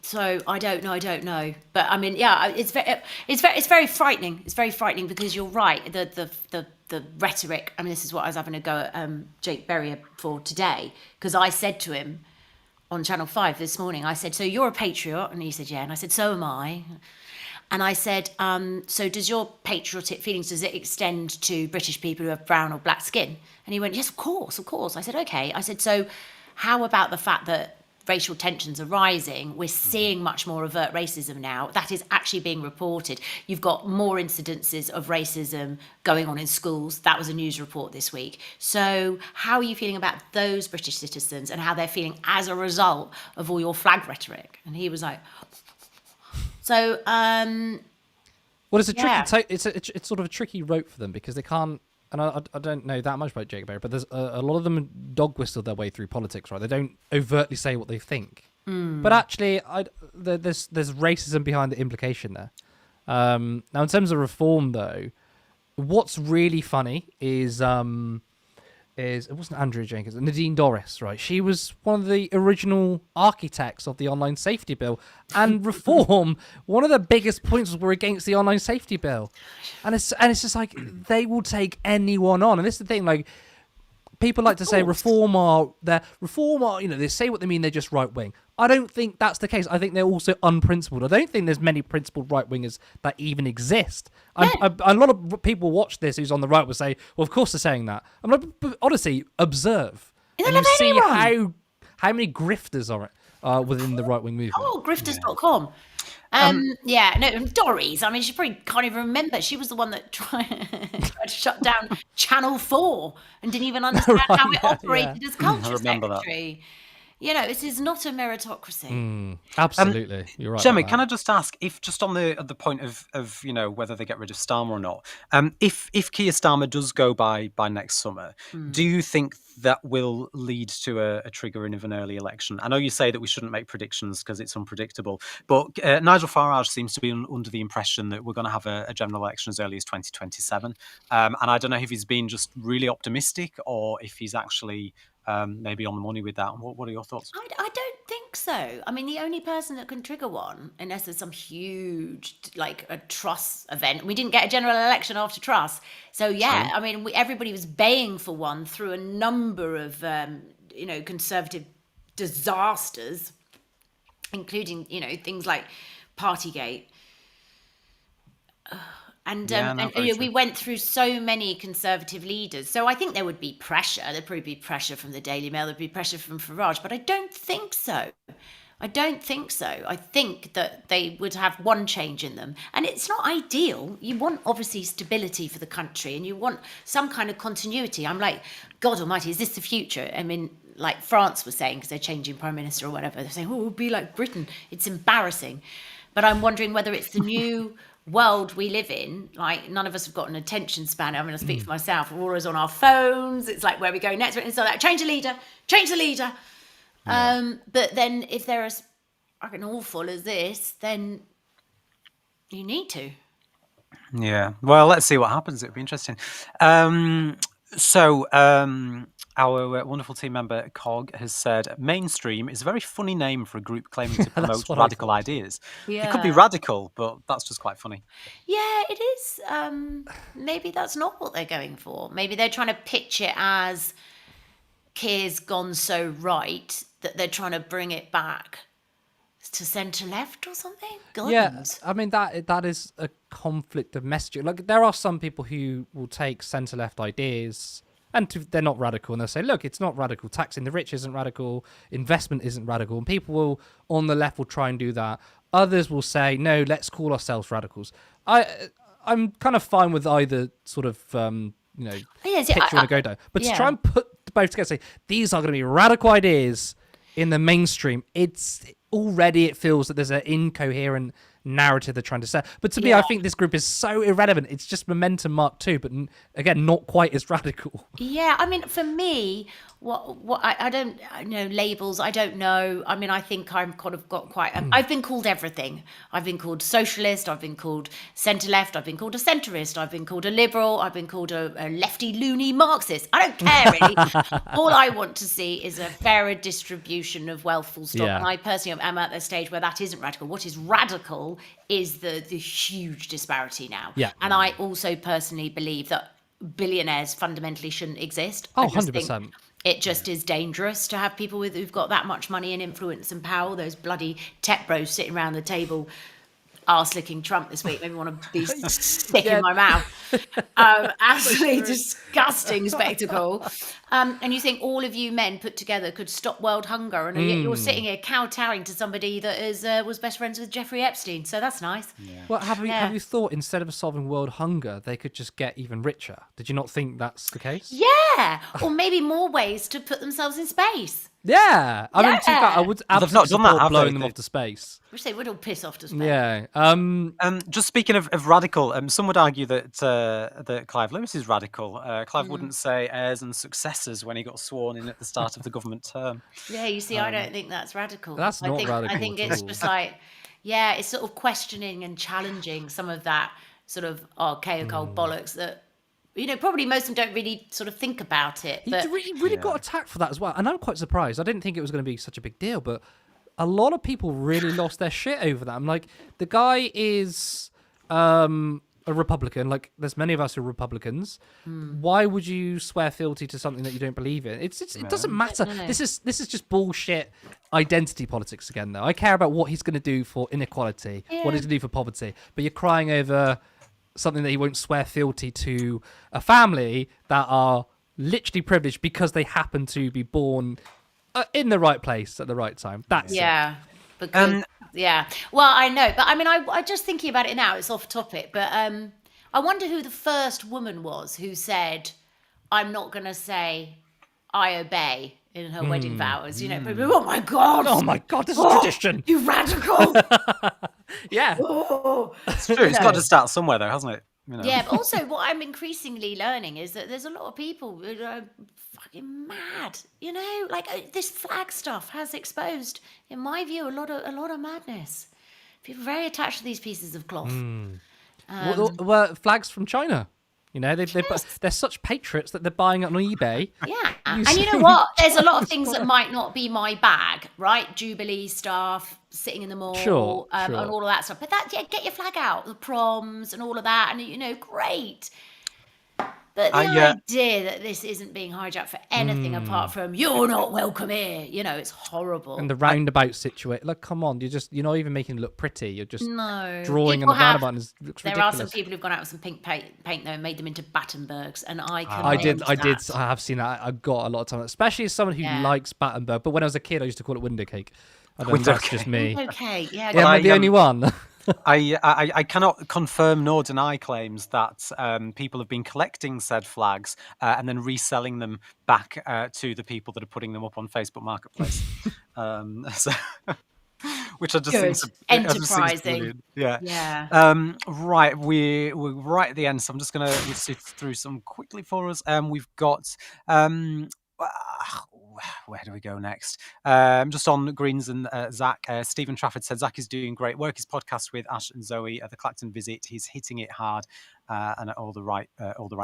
B: So I don't know. But I mean, yeah, it's very frightening. It's very frightening because you're right. The rhetoric. I mean, this is what I was having a go at Jake Berry for today, because I said to him on Channel 5 this morning, I said, so you're a patriot? And he said, yeah. And I said, so am I. And I said, so does your patriotic feelings, does it extend to British people who have brown or black skin? And he went, yes, of course. I said, okay. I said, so how about the fact that racial tensions are rising? We're seeing much more overt racism now. That is actually being reported. You've got more incidences of racism going on in schools. That was a news report this week. So how are you feeling about those British citizens and how they're feeling as a result of all your flag rhetoric? And he was like... So,
A: well, it's a
B: yeah.
A: tricky. It's sort of a tricky rope for them because they can't. And I don't know that much about Jacob Berry, but there's a lot of them dog whistle their way through politics, right? They don't overtly say what they think, but actually, there's racism behind the implication there. Now, in terms of reform, though, what's really funny is is, it wasn't Andrea Jenkins, Nadine Dorris, right? She was one of the original architects of the online safety bill. And reform, one of the biggest points were against the online safety bill. And it's just like, they will take anyone on. And this is the thing, like, people like to say reform are, you know, they say what they mean, they're just right wing. I don't think that's the case. I think they're also unprincipled. I don't think there's many principled right wingers that even exist. A lot of people watch this who's on the right will say, well, of course they're saying that. I'm like, but honestly, observe. And you see how many grifters are within the right wing movement.
B: Oh, grifters.com. Dorries. I mean, she probably can't even remember. She was the one that tried to shut down Channel 4 and didn't even understand how it operated as culture secretary. You know, this is not a meritocracy.
A: Absolutely, you're right.
F: Jemma, can I just ask, if just on the point of you know, whether they get rid of Starmer or not, if Keir Starmer does go by next summer, do you think that will lead to a triggering of an early election? I know you say that we shouldn't make predictions because it's unpredictable, but Nigel Farage seems to be under the impression that we're going to have a general election as early as 2027, and I don't know if he's been just really optimistic or if he's actually maybe on the money with that. What are your thoughts?
B: I don't think so. I mean, the only person that can trigger one, unless there's some huge, like a Truss event. We didn't get a general election after Truss. So, yeah, I mean, everybody was baying for one through a number of, you know, conservative disasters, including, you know, things like Partygate. And we went through so many conservative leaders. So I think there would be pressure. There'd probably be pressure from the Daily Mail. There'd be pressure from Farage. But I don't think so. I think that they would have one change in them. And it's not ideal. You want, obviously, stability for the country. And you want some kind of continuity. I'm like, God almighty, is this the future? I mean, like France was saying, because they're changing prime minister or whatever. They're saying, oh, we'll be like Britain. It's embarrassing. But I'm wondering whether it's the new world we live in. Like, none of us have got an attention span. I'm going to speak for myself. We're always on our phones. It's like, where we go next? And so that change the leader. Yeah. But then if they're as fucking awful as this, then you need to.
F: Yeah. Well, let's see what happens. It'll be interesting. Our wonderful team member Cog has said, mainstream is a very funny name for a group claiming to promote radical ideas.
B: Yeah.
F: It could be radical, but that's just quite funny.
B: Yeah, it is. Maybe that's not what they're going for. Maybe they're trying to pitch it as Keir's gone so right that they're trying to bring it back to centre left or something. God.
A: Yeah, I mean that is a conflict of messaging. Like, there are some people who will take centre left ideas and they're not radical, and they'll say, look, it's not radical. Taxing the rich isn't radical. Investment isn't radical. And people will, on the left, will try and do that. Others will say, no, let's call ourselves radicals. I'm kind of fine with either sort of, picture and a go down. But to try and put both together, say, these are going to be radical ideas in the mainstream, it feels that there's an incoherent narrative they're trying to set. But to me, I think this group is so irrelevant. It's just momentum Mark II, but again, not quite as radical.
B: Yeah, I mean, for me, I don't know labels. I don't know. I mean, I think I'm kind of got quite. I've been called everything. I've been called socialist. I've been called centre left. I've been called a centrist. I've been called a liberal. I've been called a lefty loony Marxist. I don't care really. All I want to see is a fairer distribution of wealth. Full stop.
A: Yeah.
B: And I personally am at the stage where that isn't radical. What is radical is the huge disparity now.
A: Yeah.
B: And I also personally believe that billionaires fundamentally shouldn't exist.
A: Oh, 100%.
B: It just is dangerous to have people who've got that much money and influence and power. Those bloody tech bros sitting around the table arse-licking Trump this week made me want to be sick in my mouth. Absolutely disgusting spectacle. And you think all of you men put together could stop world hunger, and yet you're sitting here kowtowing to somebody that was best friends with Jeffrey Epstein. So that's nice.
A: Yeah. Well, have you thought, instead of solving world hunger, they could just get even richer? Did you not think that's the case?
B: Yeah, or maybe more ways to put themselves in space.
A: Yeah, I mean, I would absolutely support blowing them off to space.
B: Which they would all piss off to space.
A: Yeah.
F: Just speaking of radical, some would argue that Clive Lewis is radical. Clive wouldn't say heirs and successors when he got sworn in at the start of the government term.
B: Yeah, you see, I don't think that's radical.
A: That's not radical.
B: I think it's just like, it's sort of questioning and challenging some of that sort of archaic old bollocks that probably most of them don't really sort of think about it. But
A: He really got attacked for that as well. And I'm quite surprised. I didn't think it was going to be such a big deal, but a lot of people really lost their shit over that. I'm like, the guy is a Republican. Like, there's many of us who are Republicans. Why would you swear fealty to something that you don't believe in? It doesn't matter.
B: No.
A: This is just bullshit identity politics again, though. I care about what he's going to do for inequality, what he's going to do for poverty. But you're crying over something that he won't swear fealty to a family that are literally privileged because they happen to be born in the right place at the right time. That's it.
B: Because well, I know, but I mean, I just thinking about it now. It's off topic, but I wonder who the first woman was who said, "I'm not going to say I obey." In her wedding vows, people, oh my god,
A: this is tradition.
B: You radical.
A: Yeah.
F: It's true. It's got to start somewhere, though, hasn't it?
B: Yeah, but also what I'm increasingly learning is that there's a lot of people who are fucking mad. This flag stuff has exposed, in my view, a lot of madness. People are very attached to these pieces of cloth.
A: Well, flags from China. They're such patriots that they're buying it on eBay.
B: Yeah, and you know what? There's a lot of things that might not be my bag, right? Jubilee stuff, sitting in the mall,
A: Sure.
B: and all of that stuff. But get your flag out, the proms and all of that, and great. But the idea that this isn't being hijacked for anything apart from "you're not welcome here," it's horrible.
A: And the roundabout situation. Like, come on, you're not even making it look pretty. You're just drawing on
B: People
A: the roundabout. And it looks
B: there
A: ridiculous.
B: are some people who've gone out with some pink paint though and made them into Battenbergs, and I can.
A: I have seen that. I got a lot of time, especially as someone who likes Battenberg. But when I was a kid, I used to call it window cake. I don't know if that's just me.
B: Okay, yeah.
A: Am I the only one?
F: I cannot confirm nor deny claims that people have been collecting said flags and then reselling them back to the people that are putting them up on Facebook Marketplace. Which I just think is
B: enterprising.
F: Yeah. Right, we're right at the end, so I'm just going to sift through some quickly for us. We've got. Where do we go next? Just on Greens and Zach. Stephen Trafford said Zach is doing great work. His podcast with Ash and Zoe at the Clacton visit. He's hitting it hard and at all the right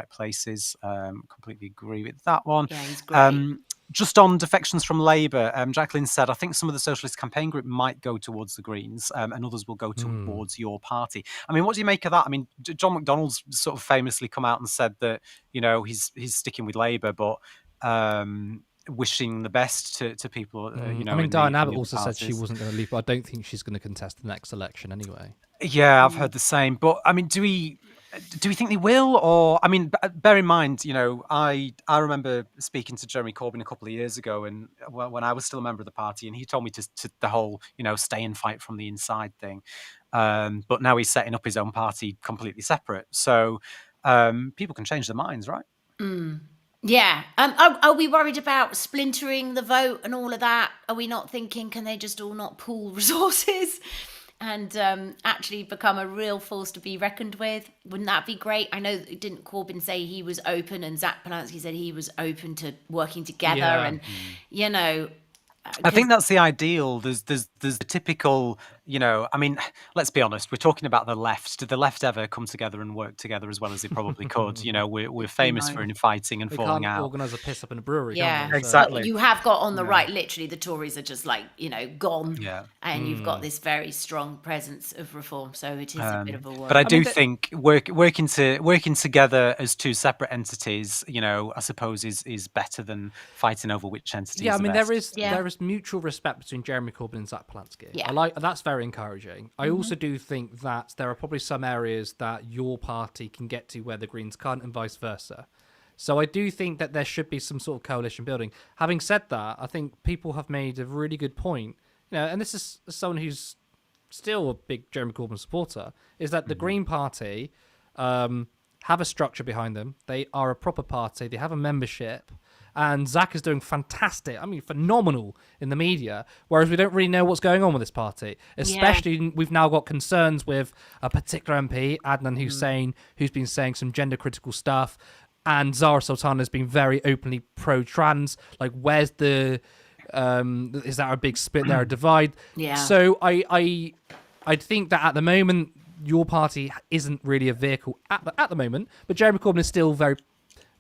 F: places. Completely agree with that one.
B: Yeah, he's great.
F: Just on defections from Labour, Jacqueline said, I think some of the Socialist campaign group might go towards the Greens and others will go towards your party. I mean, what do you make of that? I mean, John McDonnell's sort of famously come out and said that, he's sticking with Labour, but wishing the best to people.
A: I mean, Diane Abbott also said she wasn't going to leave, but I don't think she's going to contest the next election anyway.
F: Yeah, I've heard the same. But I mean, do we think they will? Or I mean, bear in mind, I remember speaking to Jeremy Corbyn a couple of years ago, and when I was still a member of the party, and he told me to the whole stay and fight from the inside thing. But now he's setting up his own party completely separate. So people can change their minds, right?
B: Yeah. Are we worried about splintering the vote and all of that? Are we not thinking, can they just all not pool resources and actually become a real force to be reckoned with? Wouldn't that be great? I know, didn't Corbyn say he was open, and Zach Polanski said he was open to working together, and
F: I think that's the ideal. There's the typical, I mean, let's be honest, we're talking about the left. Did the left ever come together and work together as well as they probably could? We're famous for infighting and falling out.
A: They can't organise a piss up in a brewery.
B: Yeah,
A: can't they?
F: Exactly.
B: But you have got on the right, literally, the Tories are just gone.
F: Yeah.
B: And you've got this very strong presence of reform. So it is a bit of a work.
F: But I do think working together as two separate entities, I suppose is better than fighting over which entity.
A: Yeah,
F: is
A: I mean,
F: the
A: there
F: best.
A: is mutual respect between Jeremy Corbyn and Zach Polanski.
B: Yeah.
A: That's very encouraging. I also do think that there are probably some areas that your party can get to where the Greens can't, and vice versa. So I do think that there should be some sort of coalition building. Having said that, I think people have made a really good point. And this is someone who's still a big Jeremy Corbyn supporter, is that the Green Party have a structure behind them. They are a proper party. They have a membership. And Zach is doing fantastic, phenomenal in the media, whereas we don't really know what's going on with this party. Especially, we've now got concerns with a particular MP, Adnan Hussein, who's been saying some gender-critical stuff, and Zara Sultana has been very openly pro-trans. Like, where's the... is there a big split there, a divide?
B: Yeah.
A: So I think that at the moment, your party isn't really a vehicle at the moment, but Jeremy Corbyn is still very,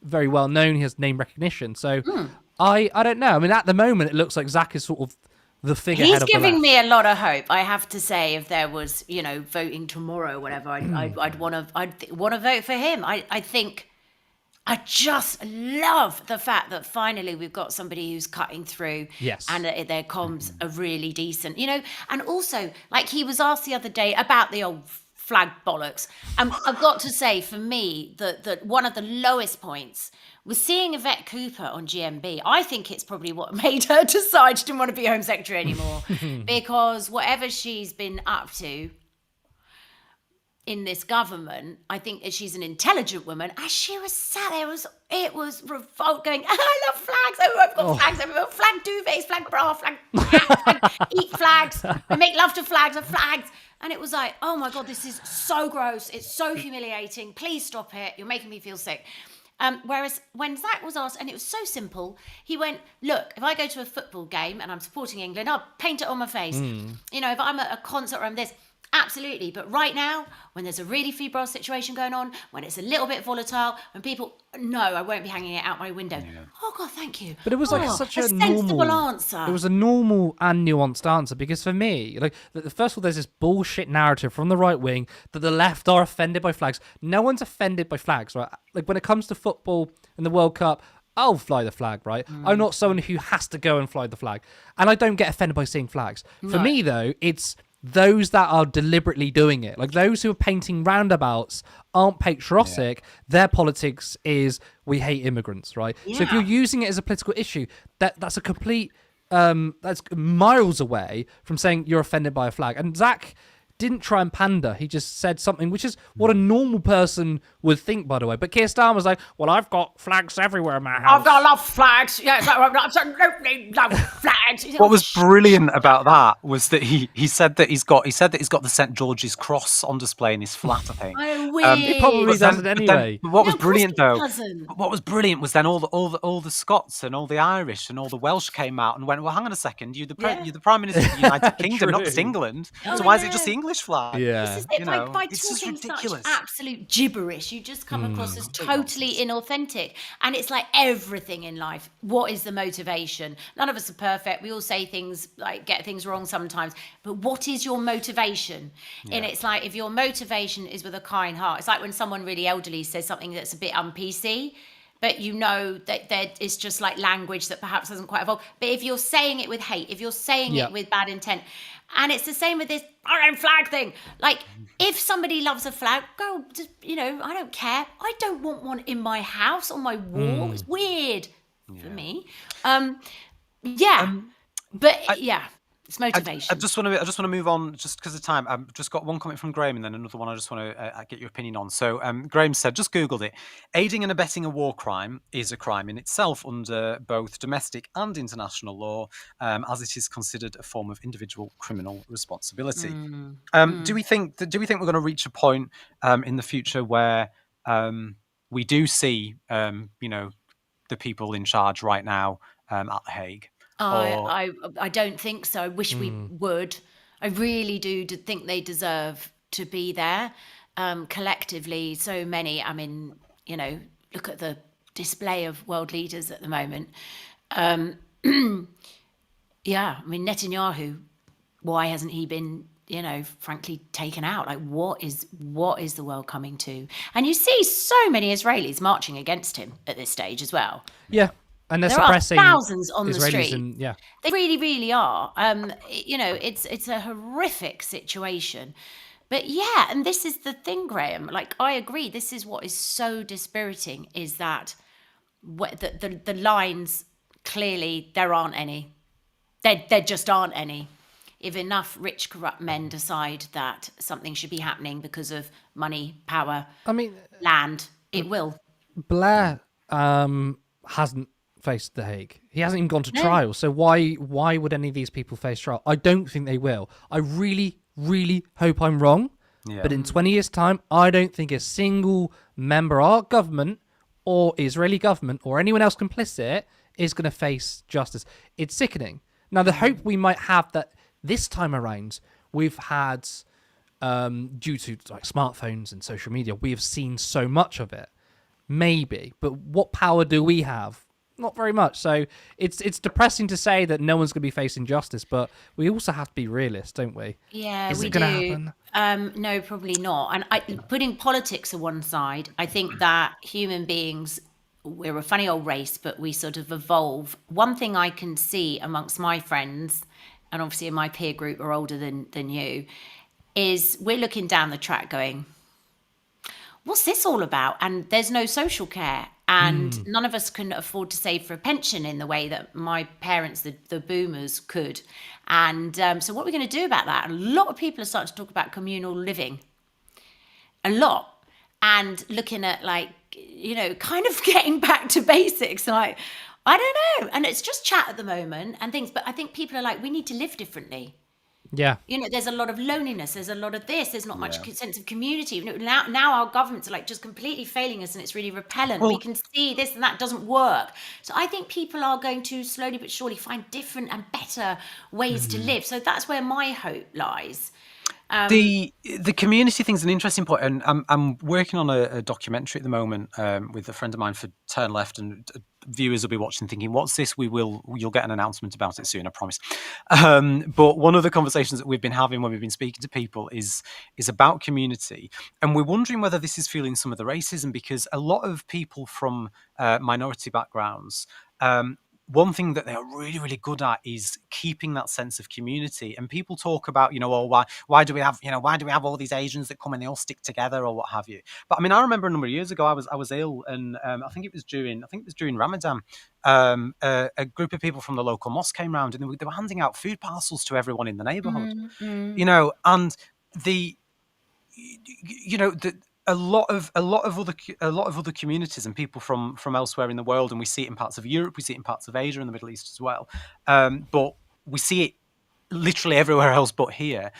A: very well known. He has name recognition. So I don't know. I mean, at the moment, it looks like Zach is sort of the figurehead
B: He's
A: of the
B: giving
A: left.
B: me a lot of hope. I have to say, if there was, voting tomorrow, or whatever, I'd want to vote for him. I think I just love the fact that finally we've got somebody who's cutting through.
A: Yes.
B: And their comms are really decent, and also, like, he was asked the other day about the old flag bollocks. I've got to say, for me, that one of the lowest points was seeing Yvette Cooper on GMB. I think it's probably what made her decide she didn't want to be Home Secretary anymore. Because whatever she's been up to in this government, I think that she's an intelligent woman. As she was sat there, it was revolt going, I love flags. Oh, I've got flags everywhere. Flag duvets, flag bra, flag, eat flags. I make love to flags and flags. And it was like, oh my God, this is so gross. It's so humiliating. Please stop it. You're making me feel sick. Whereas when Zach was asked, and it was so simple, he went, look, if I go to a football game and I'm supporting England, I'll paint it on my face. If I'm at a concert or I'm this, absolutely. But right now, when there's a really febrile situation going on, when it's a little bit volatile, when people, no, I won't be hanging it out my window. Yeah. Oh God, thank you.
A: But it was like such a
B: sensible
A: normal
B: answer.
A: It was a normal and nuanced answer, because for me, like, first of all, there's this bullshit narrative from the right wing that the left are offended by flags. No one's offended by flags, right? Like, when it comes to football and the World Cup, I'll fly the flag, right? I'm not someone who has to go and fly the flag, and I don't get offended by seeing flags. For me, though, it's those that are deliberately doing it, like those who are painting roundabouts aren't patriotic. Their politics is we hate immigrants, right? So if you're using it as a political issue, that's a complete that's miles away from saying you're offended by a flag. And Zach didn't try and pander. He just said something, which is what a normal person would think, by the way. But Keir Starmer was like, well, I've got flags everywhere in my house.
B: I've got a lot of flags. Yes, I absolutely love flags.
F: What was brilliant about that was that he said that he's got the St George's Cross on display in his flat, I think.
B: Oh, weird.
A: He probably does it anyway.
F: What was brilliant though?
B: Doesn't.
F: What was brilliant was then all the Scots and all the Irish and all the Welsh came out and went, well, hang on a second, you're the Prime Minister of the United Kingdom, not just England. So why is it just the English flag?
A: Yeah.
B: This is it. By
F: it's just
B: talking
F: ridiculous.
B: such absolute gibberish, you just come across as totally inauthentic. And it's like everything in life. What is the motivation? None of us are perfect. We all say things, like, get things wrong sometimes. But what is your motivation? And it's like, if your motivation is with a kind heart, it's like when someone really elderly says something that's a bit un-PC, but that it's just like language that perhaps hasn't quite evolved. But if you're saying it with hate, if you're saying it with bad intent, and it's the same with this flag thing. Like, if somebody loves a flag, go, just, I don't care. I don't want one in my house, on my wall. It's weird for me. It's motivation.
F: I just want to move on just because of time. I've just got one comment from Graham and then another one I just want to get your opinion on. So Graham said, just Googled it. Aiding and abetting a war crime is a crime in itself under both domestic and international law, as it is considered a form of individual criminal responsibility. Do we think we're going to reach a point in the future where we do see the people in charge right now at The Hague?
B: I don't think so. I wish we would. I really do think they deserve to be there. Collectively, so many. I mean, look at the display of world leaders at the moment. I mean, Netanyahu, why hasn't he been, frankly, taken out? Like, what is the world coming to? And you see so many Israelis marching against him at this stage as well.
A: Yeah. And they're
B: there
A: suppressing
B: are thousands on
A: Israelis
B: the street.
A: and
B: They really, really are. It's a horrific situation. But yeah, and this is the thing, Graham. Like, I agree. This is what is so dispiriting, is that the lines, clearly, there aren't any. There just aren't any. If enough rich, corrupt men decide that something should be happening because of money, power, land, it will.
A: Blair hasn't faced The Hague. He hasn't even gone to trial. So why would any of these people face trial? I don't think they will. I really, really hope I'm wrong. Yeah. But in 20 years' time, I don't think a single member of our government or Israeli government or anyone else complicit is going to face justice. It's sickening. Now, the hope we might have that this time around, we've had due to like smartphones and social media, we have seen so much of it. Maybe, but what power do we have? Not very much. So it's depressing to say that no one's going to be facing justice, but we also have to be realists, don't we?
B: Yeah,
A: Is
B: we
A: it
B: do.
A: going to happen?
B: No, probably not. And putting politics to one side, I think that human beings, we're a funny old race, but we sort of evolve. One thing I can see amongst my friends, and obviously in my peer group are older than you, is we're looking down the track going, what's this all about? And there's no social care. And none of us can afford to save for a pension in the way that my parents, the boomers, could. And so what are we going to do about that? A lot of people are starting to talk about communal living. A lot. And looking at like, kind of getting back to basics. Like, I don't know. And it's just chat at the moment and things. But I think people are like, we need to live differently.
A: Yeah.
B: There's a lot of loneliness. There's a lot of this. There's not much sense of community. Now our governments are like just completely failing us, and it's really repellent. We can see this and that doesn't work. So I think people are going to slowly but surely find different and better ways to live. So that's where my hope lies.
F: The community thing's an interesting point, and I'm working on a documentary at the moment with a friend of mine for Turn Left, and viewers will be watching thinking, what's this? You'll get an announcement about it soon, I promise. But one of the conversations that we've been having when we've been speaking to people is about community, and we're wondering whether this is fueling some of the racism, because a lot of people from minority backgrounds, one thing that they are really, really good at is keeping that sense of community. And people talk about, why do we have all these Asians that come and they all stick together or what have you? But I mean, I remember a number of years ago, I was ill, and I think it was during Ramadan. A group of people from the local mosque came round, and they were handing out food parcels to everyone in the neighbourhood. And a lot of other communities and people from elsewhere in the world, and we see it in parts of Europe, we see it in parts of Asia and the Middle East as well. But we see it literally everywhere else but here,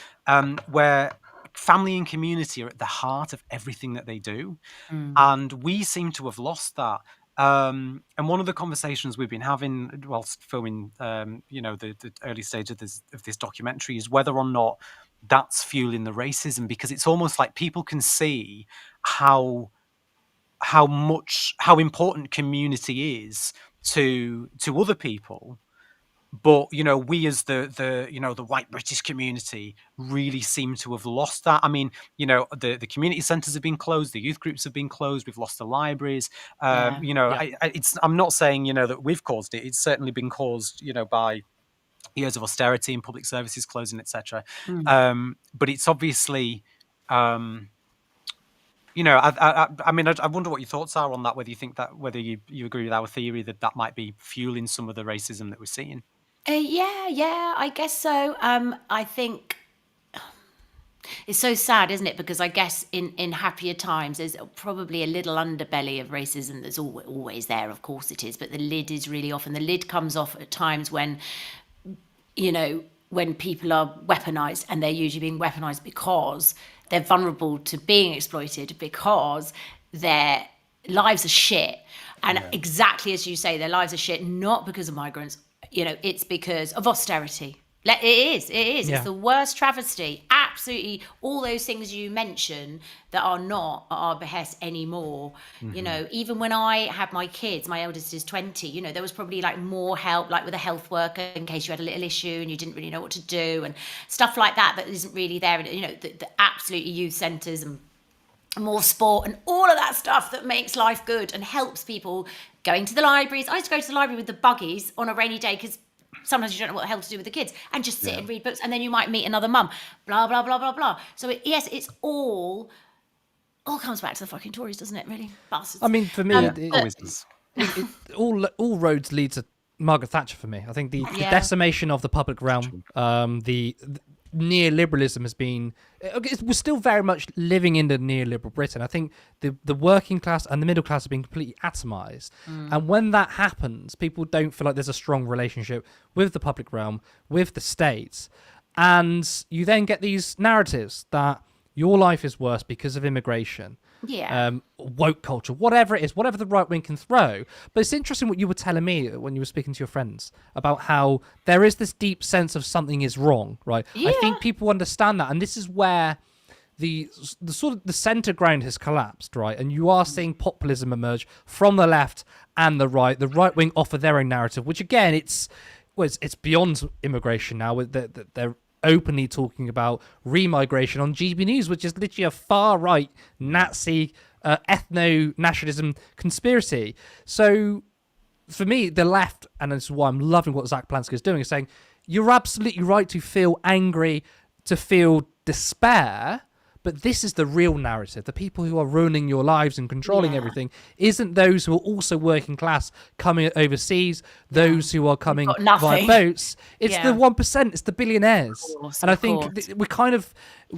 F: where family and community are at the heart of everything that they do. And we seem to have lost that. And one of the conversations we've been having whilst filming, the early stage of this documentary is whether or not that's fueling the racism, because it's almost like people can see how important community is to other people. But we as the white British community really seem to have lost that. I mean, the community centres have been closed, the youth groups have been closed, we've lost the libraries. I'm not saying that we've caused it. It's certainly been caused by years of austerity and public services closing, etc. But it's obviously, I wonder what your thoughts are on that. Whether you think that, whether you agree with our theory that might be fueling some of the racism that we're seeing.
B: Yeah, I guess so. I think it's so sad, isn't it? Because I guess in happier times, there's probably a little underbelly of racism that's always there. Of course it is, but the lid is really off, and the lid comes off at times when people are weaponized, and they're usually being weaponized because they're vulnerable to being exploited, because their lives are shit. And exactly as you say, their lives are shit, not because of migrants, it's because of austerity. It is. Yeah. It's the worst travesty. Absolutely. All those things you mention that are not at our behest anymore. Even when I had my kids, my eldest is 20, there was probably like more help, like with a health worker in case you had a little issue and you didn't really know what to do and stuff like that isn't really there. The absolutely youth centres and more sport and all of that stuff that makes life good and helps people going to the libraries. I used to go to the library with the buggies on a rainy day because sometimes you don't know what the hell to do with the kids, and just sit and read books, and then you might meet another mum, blah, blah, blah, blah, blah. So it's all comes back to the fucking Tories, doesn't it, really? Bastards.
A: I mean, for me,
F: always does.
A: all roads lead to Margaret Thatcher for me. I think the decimation of the public realm, the neoliberalism has been, we're still very much living in the neoliberal Britain. I think the working class and the middle class have been completely atomized. And when that happens, people don't feel like there's a strong relationship with the public realm, with the states. And you then get these narratives that your life is worse because of immigration. Woke culture, whatever it is, whatever the right wing can throw. But it's interesting what you were telling me when you were speaking to your friends about how there is this deep sense of something is wrong, right? I think people understand that, and this is where the sort of the center ground has collapsed, right? And you are seeing populism emerge from the left and the right. The right wing offer their own narrative, which again, it's beyond immigration now. They're openly talking about remigration on GB News, which is literally a far right Nazi ethno-nationalism conspiracy. So for me, the left, and this is why I'm loving what Zach Plansky is doing, is saying you're absolutely right to feel angry, to feel despair, but this is the real narrative. The people who are ruining your lives and controlling everything isn't those who are also working class coming overseas, those who are coming via boats. It's the 1%, it's the billionaires.
B: Course,
A: and I think we kind of,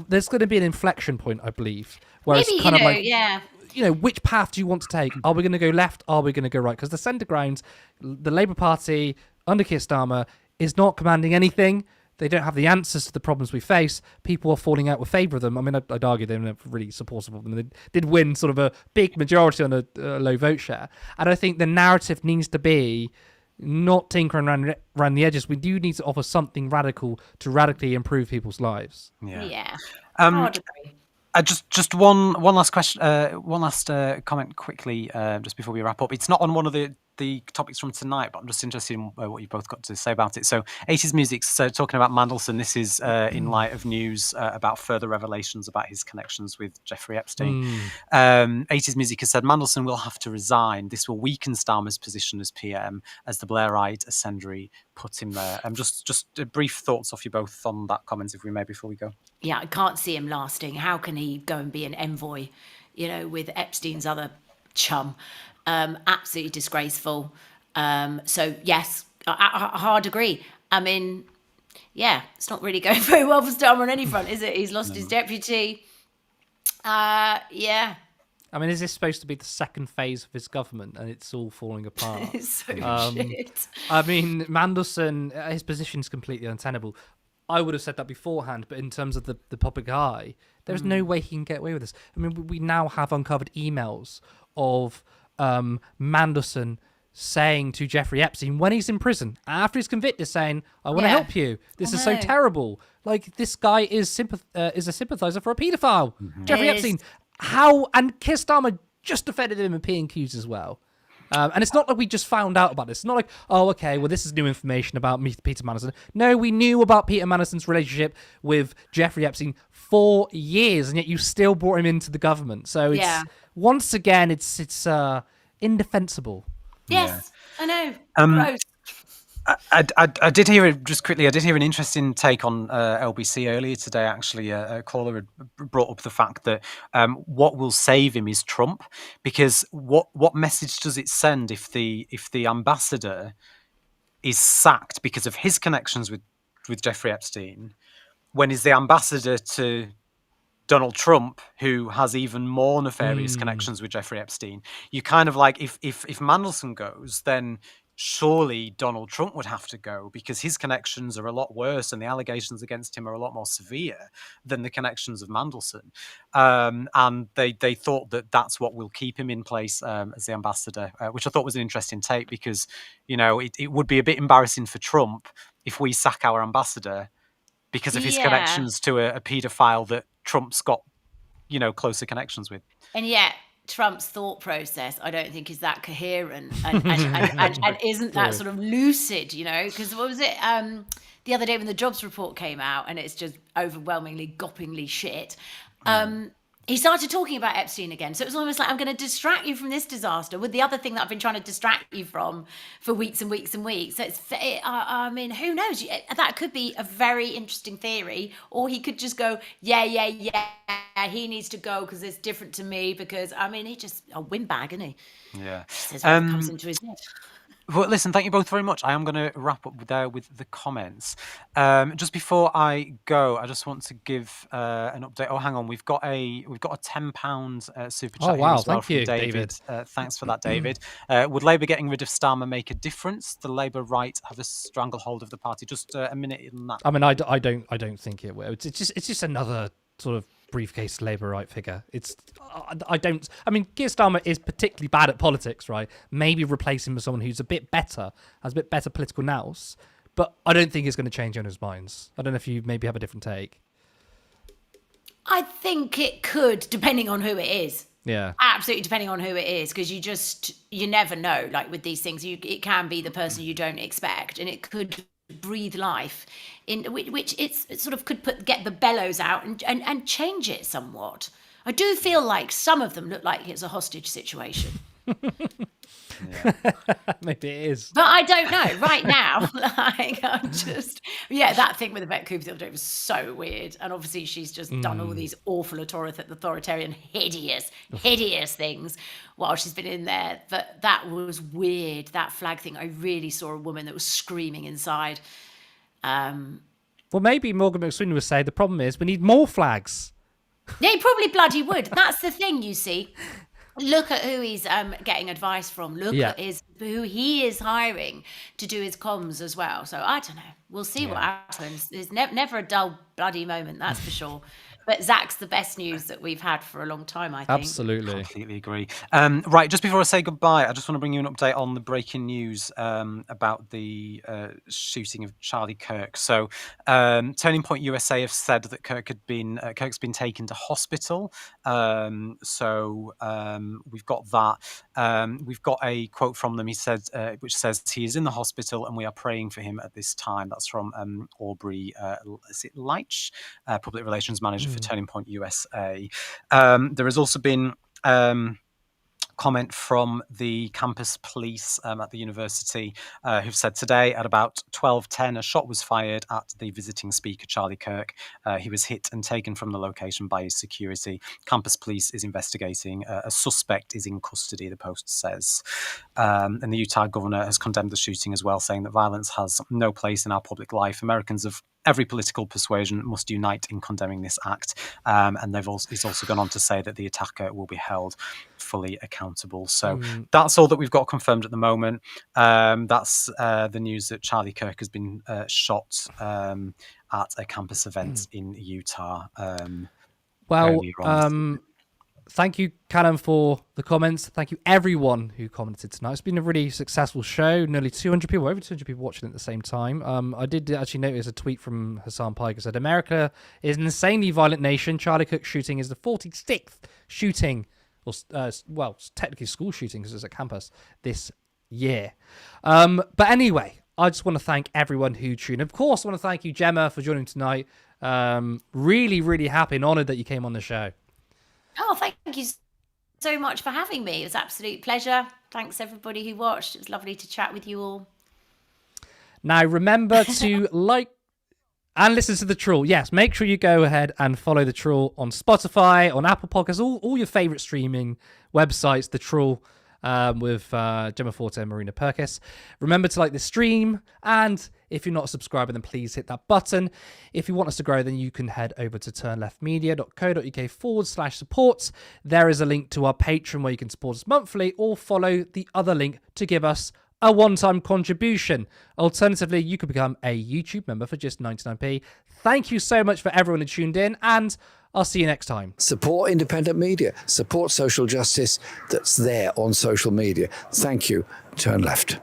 A: there's going to be an inflection point, I believe, where
B: Maybe,
A: it's kind of like,
B: yeah.
A: Which path do you want to take? Are we going to go left? Are we going to go right? Because the centre ground, the Labour Party under Keir Starmer is not commanding anything. They don't have the answers to the problems we face. People are falling out with favour of them. I mean, I'd argue they're not really supportive of them. They did win sort of a big majority on a low vote share. And I think the narrative needs to be not tinkering around the edges. We do need to offer something radical to radically improve people's lives.
B: Yeah. Hard agree.
F: Just one last question, one last comment quickly, just before we wrap up. It's not on one of the topics from tonight, but I'm just interested in what you've both got to say about it. So 80s Music's talking about Mandelson. This is in light of news about further revelations about his connections with Jeffrey Epstein. 80s Music has said Mandelson will have to resign. This will weaken Starmer's position as PM, as the Blairite ascendancy put him there. Just brief thoughts off you both on that comment, if we may, before we go.
B: Yeah, I can't see him lasting. How can he go and be an envoy, with Epstein's other chum? Absolutely disgraceful. So yes, I hard agree. I mean, it's not really going very well for Starmer on any front, is it? He's lost his deputy. Yeah.
A: I mean, is this supposed to be the second phase of his government and it's all falling apart?
B: It's so shit.
A: I mean, Mandelson, his position is completely untenable. I would have said that beforehand, but in terms of the public eye, there's no way he can get away with this. I mean, we now have uncovered emails of Mandelson saying to Jeffrey Epstein when he's in prison, after he's convicted, saying, I want to help you. This is so terrible. Like, this guy is a sympathizer for a paedophile. Jeffrey Epstein. How? And Keir Starmer just defended him in P&Qs as well. And it's not like we just found out about this. It's not like, oh, okay, well, this is new information about Peter Mandelson. No, we knew about Peter Mandelson's relationship with Jeffrey Epstein for years, and yet you still brought him into the government. So it's once again, it's indefensible.
B: Yes, I know. Gross.
F: I did hear an interesting take on LBC earlier today. Actually, a caller had brought up the fact that what will save him is Trump, because what message does it send if the ambassador is sacked because of his connections with Jeffrey Epstein, when is the ambassador to Donald Trump, who has even more nefarious connections with Jeffrey Epstein? You kind of like, if Mandelson goes, then surely Donald Trump would have to go, because his connections are a lot worse and the allegations against him are a lot more severe than the connections of Mandelson. And they thought that that's what will keep him in place as the ambassador, which I thought was an interesting take, because, it would be a bit embarrassing for Trump if we sack our ambassador because of his connections to a paedophile that Trump's got, closer connections with.
B: And yet Trump's thought process, I don't think, is that coherent and isn't that sort of lucid, because what was it the other day when the jobs report came out, and it's just overwhelmingly goppingly shit, he started talking about Epstein again. So it was almost like, I'm going to distract you from this disaster with the other thing that I've been trying to distract you from for weeks and weeks and weeks. So I mean, who knows? That could be a very interesting theory. Or he could just go, yeah, he needs to go because it's different to me. Because, I mean, he's just a windbag, isn't he?
F: Yeah.
B: Says what comes into his head.
F: Well, listen, thank you both very much. I am going to wrap up there with the comments. Just before I go, I just want to give an update. Oh, hang on, we've got a £10 super chat.
A: Oh, wow,
F: here as well
A: thank
F: from
A: you,
F: David. Thanks for that, David. Would Labour getting rid of Starmer make a difference? The Labour right have a stranglehold of the party. Just a minute on that.
A: I mean, I don't think it will. It's just another sort of briefcase Labour right figure. I mean, Keir Starmer is particularly bad at politics, right? Maybe replace him with someone who's a bit better, has a bit better political nous, but I don't think it's going to change owners' minds. I don't know if you maybe have a different take.
B: I think it could, depending on who it is.
A: Yeah.
B: Absolutely, depending on who it is, because you never know. Like with these things, it can be the person you don't expect, and it could breathe life in which it sort of could get the bellows out and change it somewhat. I do feel like some of them look like it's a hostage situation.
A: Maybe it is.
B: But I don't know right now. Like, I'm just, that thing with the vet Cooper the other day was so weird. And obviously, she's just done all these awful authoritarian, hideous things while she's been in there. But that was weird. That flag thing. I really saw a woman that was screaming inside.
A: Well, maybe Morgan McSweeney would say the problem is we need more flags.
B: Yeah, he probably bloody would. That's the thing, you see. Look at who he's getting advice from. Look at who he is hiring to do his comms as well. So I don't know. We'll see what happens. There's never a dull bloody moment, that's for sure. But Zach's the best news that we've had for a long time, I think.
A: Absolutely.
F: Completely agree. Right, just before I say goodbye, I just want to bring you an update on the breaking news about the shooting of Charlie Kirk. So Turning Point USA have said that Kirk's been taken to hospital. So we've got that. We've got a quote from them. He said, which says, "He is in the hospital and we are praying for him at this time." That's from Aubrey, is it Leitch, Public Relations Manager for Turning Point USA. There has also been comment from the campus police at the university who've said today at about 12:10 a shot was fired at the visiting speaker Charlie Kirk. He was hit and taken from the location by his security. Campus police is investigating. A suspect is in custody, the Post says. And the Utah governor has condemned the shooting as well, saying that violence has no place in our public life. Americans of every political persuasion must unite in condemning this act. And he's also gone on to say that the attacker will be held fully accountable. So that's all that we've got confirmed at the moment. That's the news that Charlie Kirk has been shot at a campus event in Utah.
A: Thank you, Callum, for the comments. Thank you, everyone who commented tonight. It's been a really successful show. Nearly 200 people, over 200 people watching at the same time. I did actually notice a tweet from Hassan Pike that said, "America is an insanely violent nation. Charlie Kirk shooting is the 46th shooting, or technically school shooting because it's at campus this year." But anyway, I just want to thank everyone who tuned. Of course, I want to thank you, Jemma, for joining tonight. Really, really happy and honoured that you came on the show.
B: Oh, thank you so much for having me. It was an absolute pleasure. Thanks, everybody who watched. It was lovely to chat with you all.
A: Now, remember to like and listen to The Troll. Yes, make sure you go ahead and follow The Troll on Spotify, on Apple Podcasts, all your favourite streaming websites, The Troll, with Jemma Forte and Marina Perkis. Remember to like the stream, and if you're not a subscriber, then please hit that button. If you want us to grow, then you can head over to turnleftmedia.co.uk/support. There is a link to our Patreon where you can support us monthly, or follow the other link to give us a one-time contribution. Alternatively, you could become a YouTube member for just 99p. Thank you so much for everyone who tuned in, and I'll see you next time.
G: Support independent media. Support social justice that's there on social media. Thank you. Turn left.